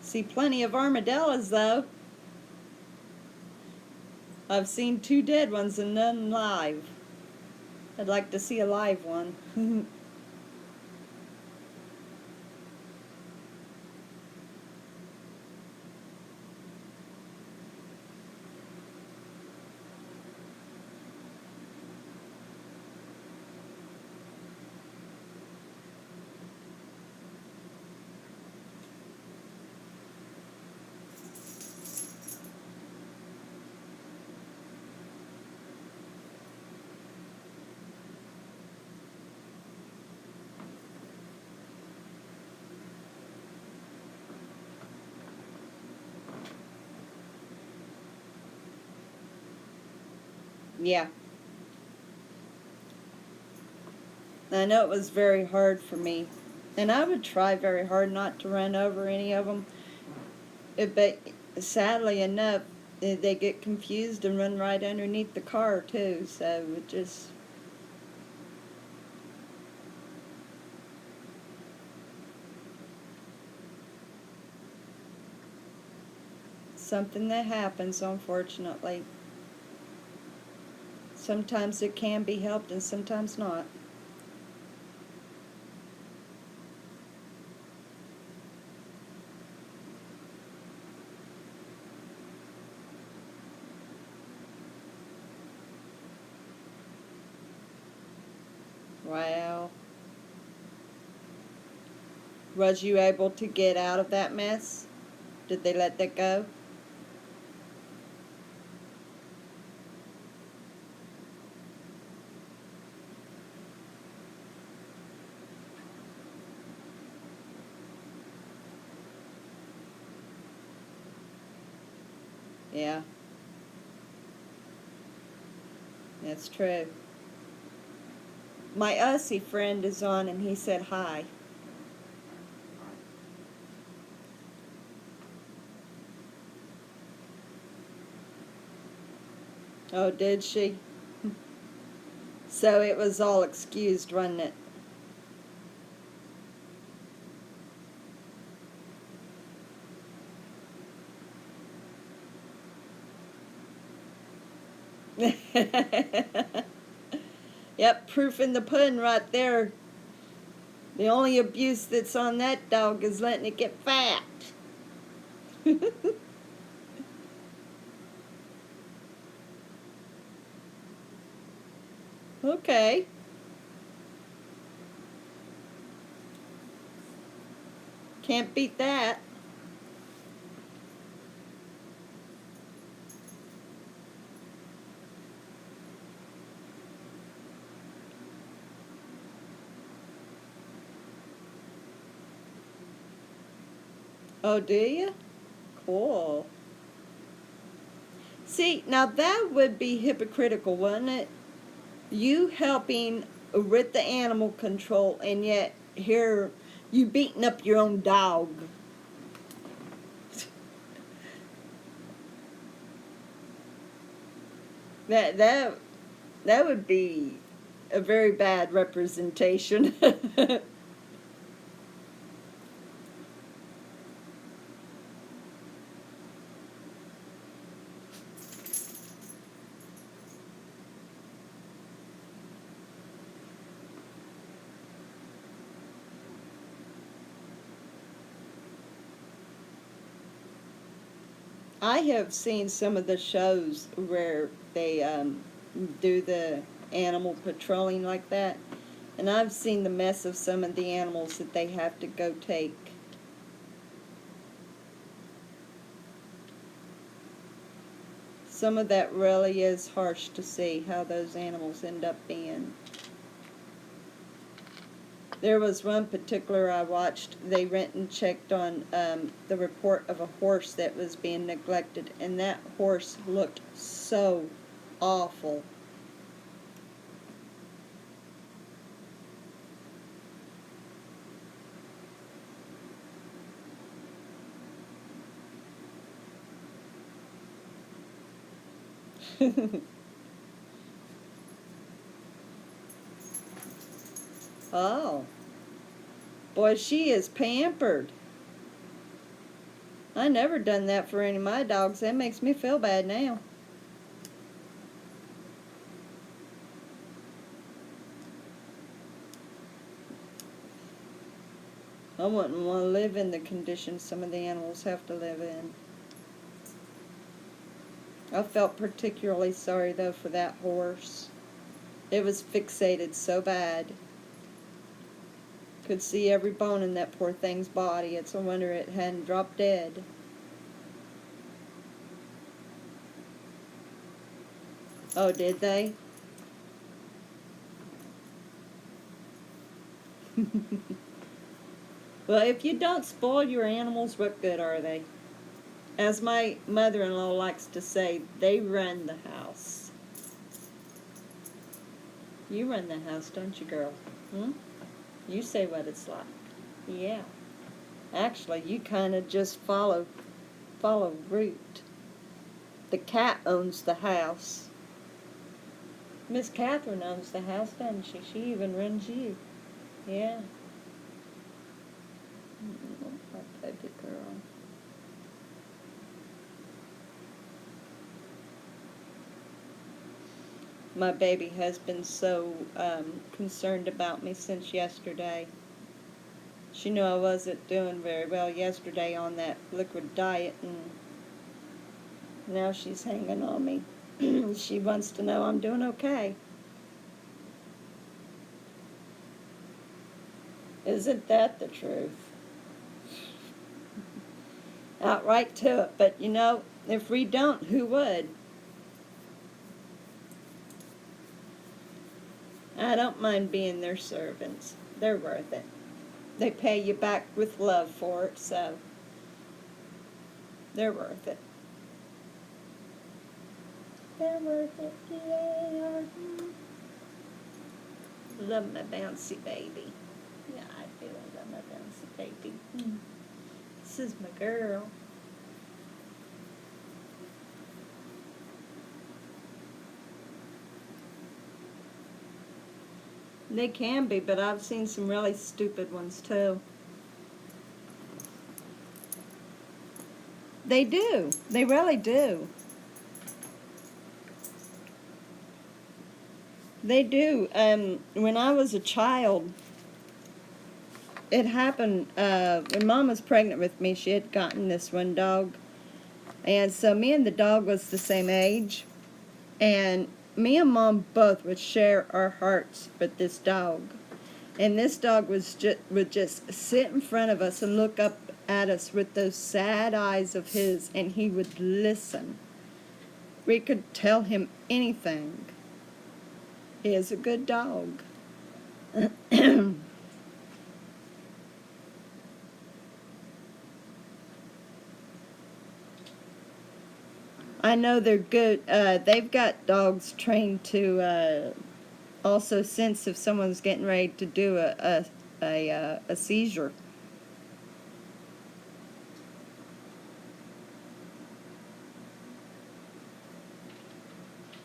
[SPEAKER 1] See plenty of armadillos, though. I've seen 2 dead ones and none live. I'd like to see a live one. Yeah. I know it was very hard for me. And I would try very hard not to run over any of them. But sadly enough, they get confused and run right underneath the car, too. So it just... something that happens, unfortunately. Sometimes it can be helped and sometimes not. Wow. Was you able to get out of that mess? Did they let that go? Yeah. That's true. My Aussie friend is on and he said hi. Oh, did she? So it was all excused, wasn't it? Yep, proof in the pudding right there. The only abuse that's on that dog is letting it get fat. Okay. Can't beat that. Oh, do you? Cool. See, now that would be hypocritical, wouldn't it? You helping with the animal control, and yet here you beating up your own dog. That would be a very bad representation. I have seen some of the shows where they do the animal patrolling like that, and I've seen the mess of some of the animals that they have to go take. Some of that really is harsh to see how those animals end up being. There was one particular I watched, they went and checked on the report of a horse that was being neglected, and that horse looked so awful. Oh, boy, she is pampered. I never done that for any of my dogs. That makes me feel bad now. I wouldn't want to live in the conditions some of the animals have to live in. I felt particularly sorry, though, for that horse. It was fixated so bad. Could see every bone in that poor thing's body. It's a wonder it hadn't dropped dead. Oh, did they? Well, if you don't spoil your animals, what good are they? As my mother-in-law likes to say, they run the house. You run the house, don't you, girl? Hmm? You say what it's like. Yeah. Actually, you kind of just follow route. The cat owns the house. Miss Catherine owns the house, doesn't she? She even runs you. Yeah. My baby girl. My baby has been so concerned about me since yesterday. She knew I wasn't doing very well yesterday on that liquid diet, and now she's hanging on me. She wants to know I'm doing okay. Isn't that the truth? Outright to it. But you know, if we don't, who would? I don't mind being their servants. They're worth it. They pay you back with love for it, so they're worth it. They're worth it, yeah. Love my bouncy baby. Yeah, I do. I love my bouncy baby. This is my girl. They can be, but I've seen some really stupid ones too. They do. They really do. They do. When I was a child, it happened when Mom was pregnant with me. She had gotten this one dog, and so me and the dog was the same age, and me and Mom both would share our hearts with this dog. And this dog would just sit in front of us and look up at us with those sad eyes of his, and he would listen. We could tell him anything. He is a good dog. I know they're good. They've got dogs trained to also sense if someone's getting ready to do a seizure.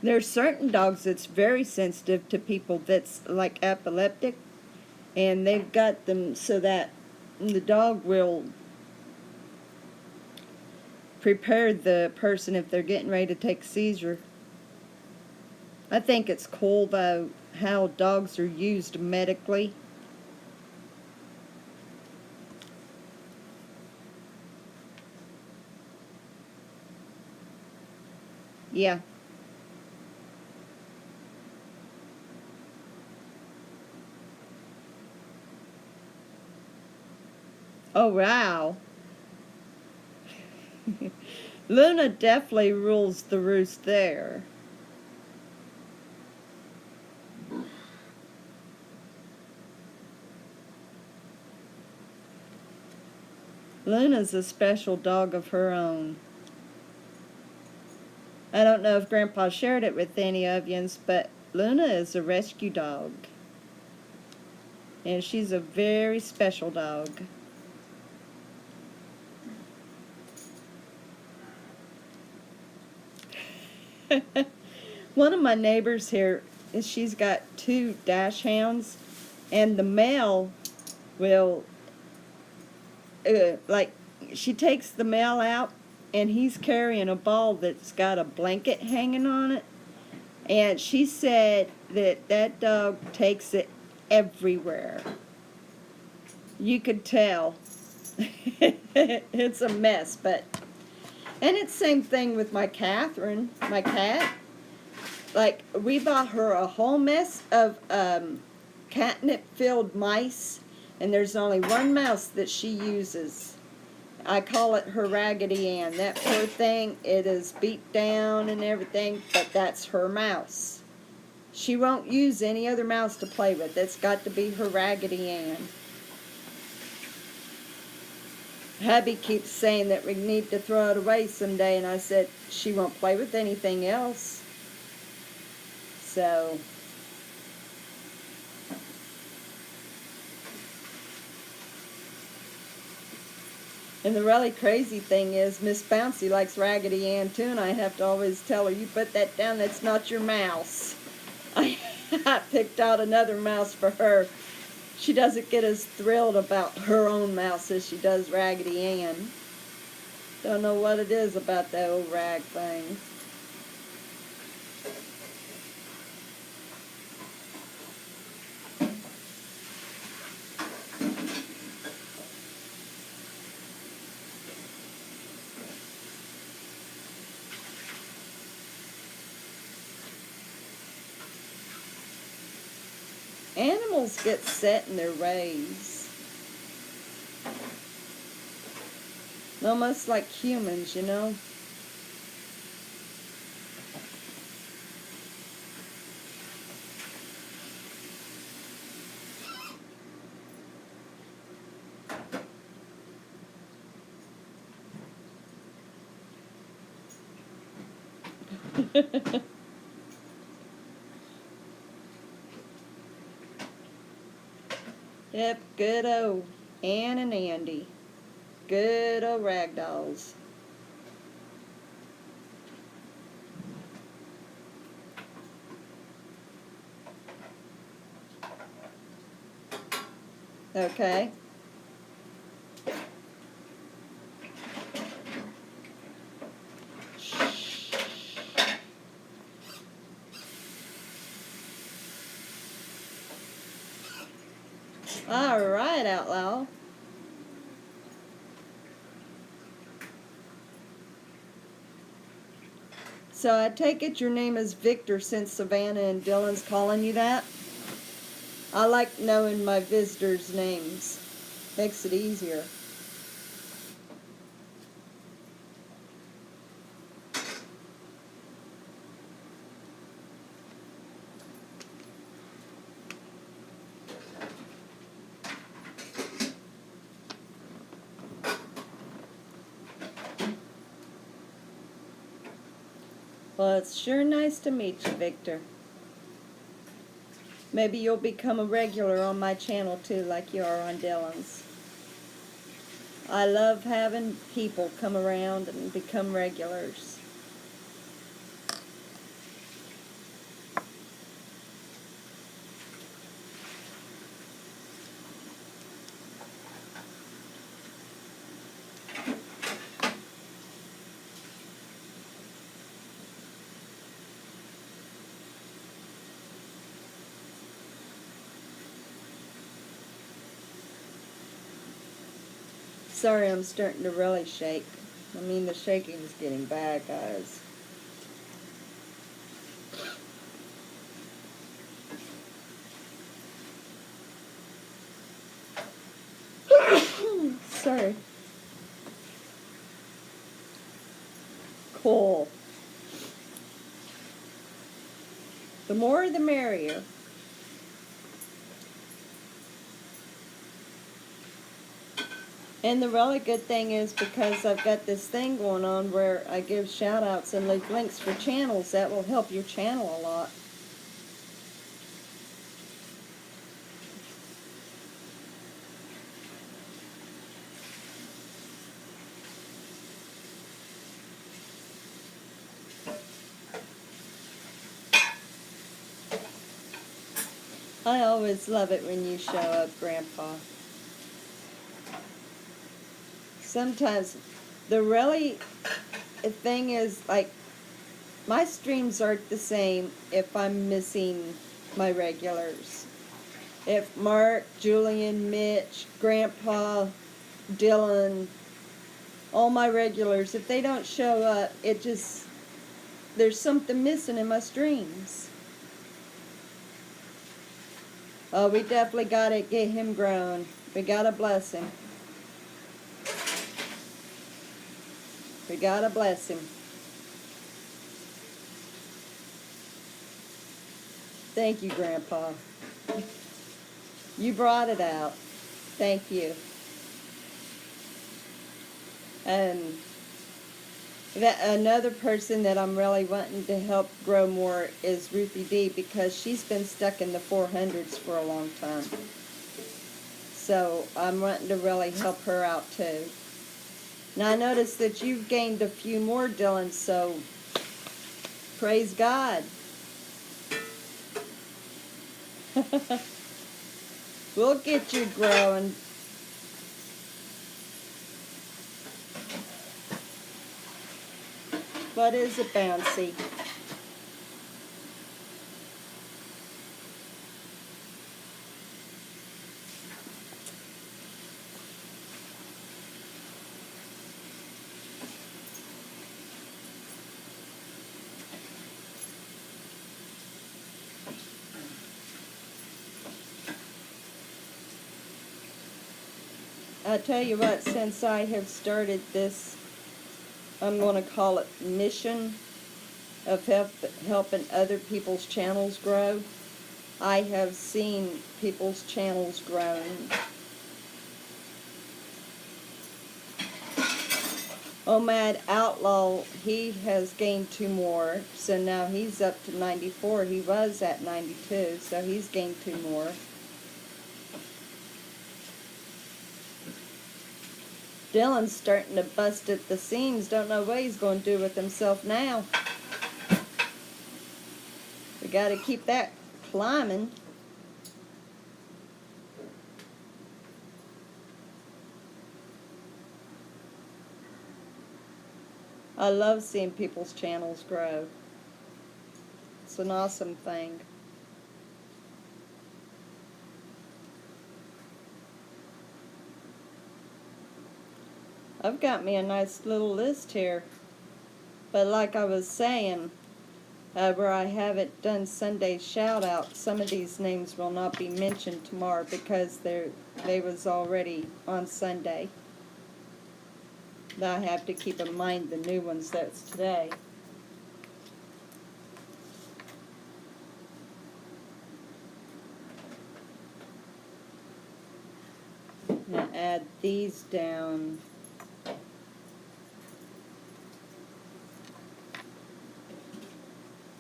[SPEAKER 1] There's certain dogs that's very sensitive to people that's like epileptic, and they've got them so that the dog will prepare the person if they're getting ready to take a seizure. I think it's cool though how dogs are used medically. Yeah. Oh, wow. Luna definitely rules the roost there. Luna's a special dog of her own. I don't know if Grandpa shared it with any of you, but Luna is a rescue dog. And she's a very special dog. One of my neighbors here, she's got 2 dash hounds, and the male will, like, she takes the male out, and he's carrying a ball that's got a blanket hanging on it, and she said that that dog takes it everywhere. You could tell. It's a mess, but... And it's the same thing with my Catherine, my cat. Like, we bought her a whole mess of catnip-filled mice, and there's only one mouse that she uses. I call it her Raggedy Ann. That poor thing, it is beat down and everything, but that's her mouse. She won't use any other mouse to play with. It's got to be her Raggedy Ann. Hubby keeps saying that we need to throw it away someday, and I said she won't play with anything else. So, and the really crazy thing is Miss Bouncy likes Raggedy Ann too, and I have to always tell her, you put that down, that's not your mouse. I picked out another mouse for her. She doesn't get as thrilled about her own mouse as she does Raggedy Ann. Don't know what it is about that old rag thing. Animals get set in their ways. Almost like humans, you know? Yep, good old Ann and Andy. Good old ragdolls. Okay. All right, Outlaw. So I take it your name is Victor since Savannah and Dylan's calling you that? I like knowing my visitors' names. Makes it easier. Well, it's sure nice to meet you, Victor. Maybe you'll become a regular on my channel too, like you are on Dylan's. I love having people come around and become regulars. Sorry, I'm starting to really shake. I mean, the shaking is getting bad, guys. Sorry. Cool. The more the merrier. And the really good thing is because I've got this thing going on where I give shout outs and leave links for channels, that will help your channel a lot. I always love it when you show up, Grandpa. Sometimes the really thing is, like, my streams aren't the same if I'm missing my regulars. If Mark, Julian, Mitch, Grandpa, Dylan, all my regulars, if they don't show up, it just, there's something missing in my streams. Oh, we definitely got to get him grown. We got to bless him. We got to bless him. Thank you, Grandpa. You brought it out. Thank you. And that another person that I'm really wanting to help grow more is Ruthie D, because she's been stuck in the 400s for a long time. So I'm wanting to really help her out too. Now I noticed that you've gained a few more, Dylan, so praise God. We'll get you growing. What is it, Bouncy? I tell you what, since I have started this, I'm going to call it mission of helping other people's channels grow, I have seen people's channels growing. Mad Outlaw, he has gained 2 more, so now he's up to 94. He was at 92, so he's gained 2 more. Dylan's starting to bust at the seams. Don't know what he's going to do with himself now. We got to keep that climbing. I love seeing people's channels grow. It's an awesome thing. I've got me a nice little list here. But like I was saying, where I haven't done Sunday shout-out, some of these names will not be mentioned tomorrow because they was already on Sunday. I have to keep in mind the new ones that's today. Now add these down.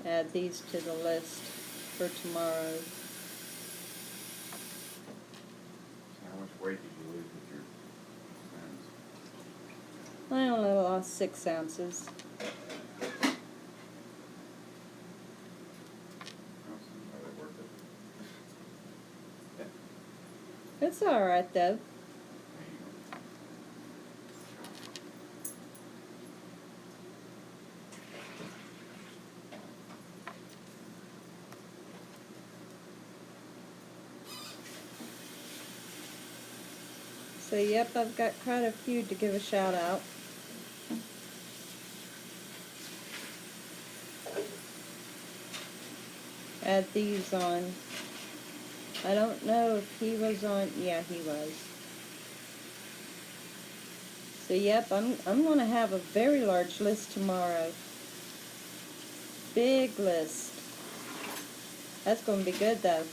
[SPEAKER 1] Add these to the list for tomorrow.
[SPEAKER 3] How much weight did you lose with your sons?
[SPEAKER 1] I only lost 6 ounces. It's alright though. So yep, I've got quite a few to give a shout out. Add these on. I don't know if he was on. Yeah, he was. So yep, I'm going to have a very large list tomorrow. Big list. That's going to be good though.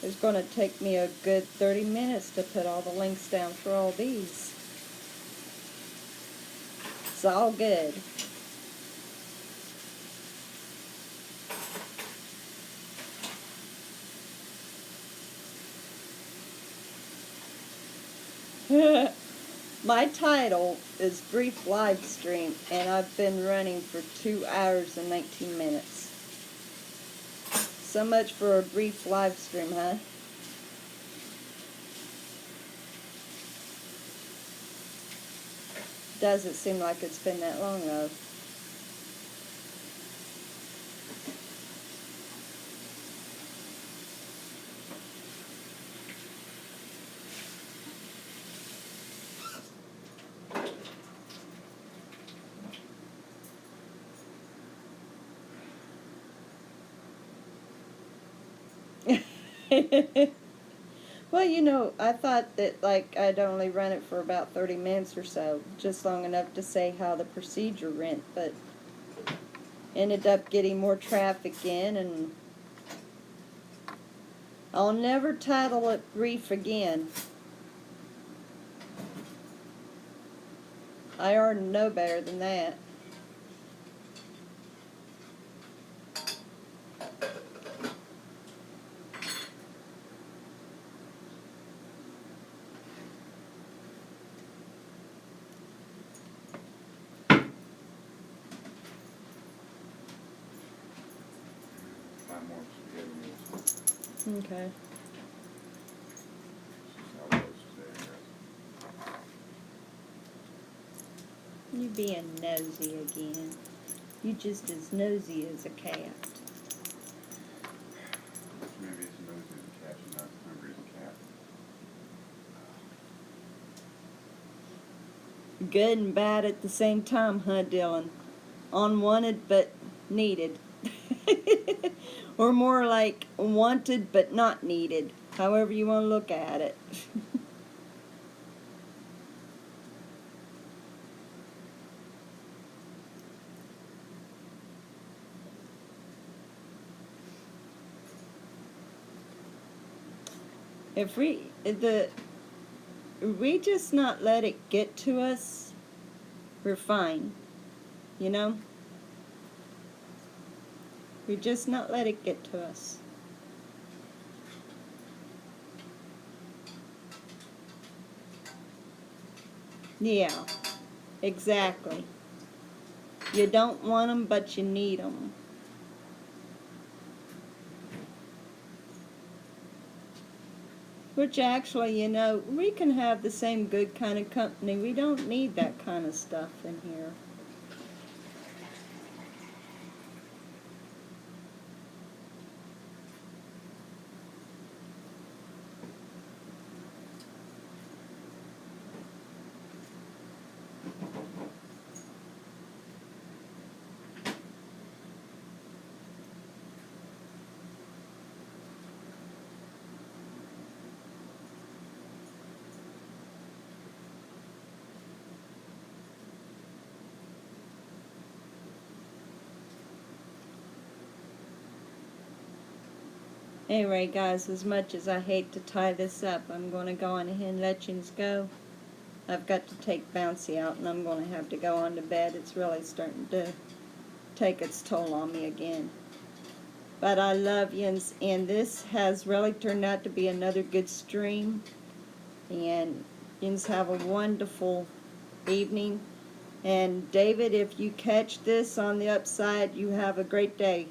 [SPEAKER 1] It's going to take me a good 30 minutes to put all the links down for all these. It's all good. My title is Brief Livestream, and I've been running for 2 hours and 19 minutes. So much for a brief live stream, huh? Doesn't seem like it's been that long, though. Well, you know, I thought that, like, I'd only run it for about 30 minutes or so, just long enough to say how the procedure went, but ended up getting more traffic in, and I'll never title it brief again. I already know better than that. Okay. You being nosy again. You just as nosy as a cat.
[SPEAKER 3] Maybe it's nosy as a cat, she's not hungry as a cat.
[SPEAKER 1] Good and bad at the same time, huh, Dylan? Unwanted but needed. Or more like wanted but not needed. However you want to look at it. If we just not let it get to us, we're fine. You know? We just not let it get to us. Yeah, exactly. You don't want them, but you need them. Which actually, you know, we can have the same good kind of company. We don't need that kind of stuff in here. Anyway, guys, as much as I hate to tie this up, I'm going to go on ahead and let you go. I've got to take Bouncy out, and I'm going to have to go on to bed. It's really starting to take its toll on me again. But I love yous, and this has really turned out to be another good stream. And yous have a wonderful evening. And David, if you catch this on the upside, you have a great day.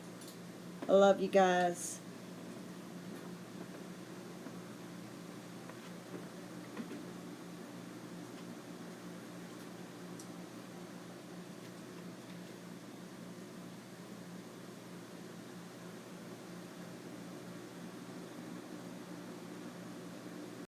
[SPEAKER 1] I love you guys.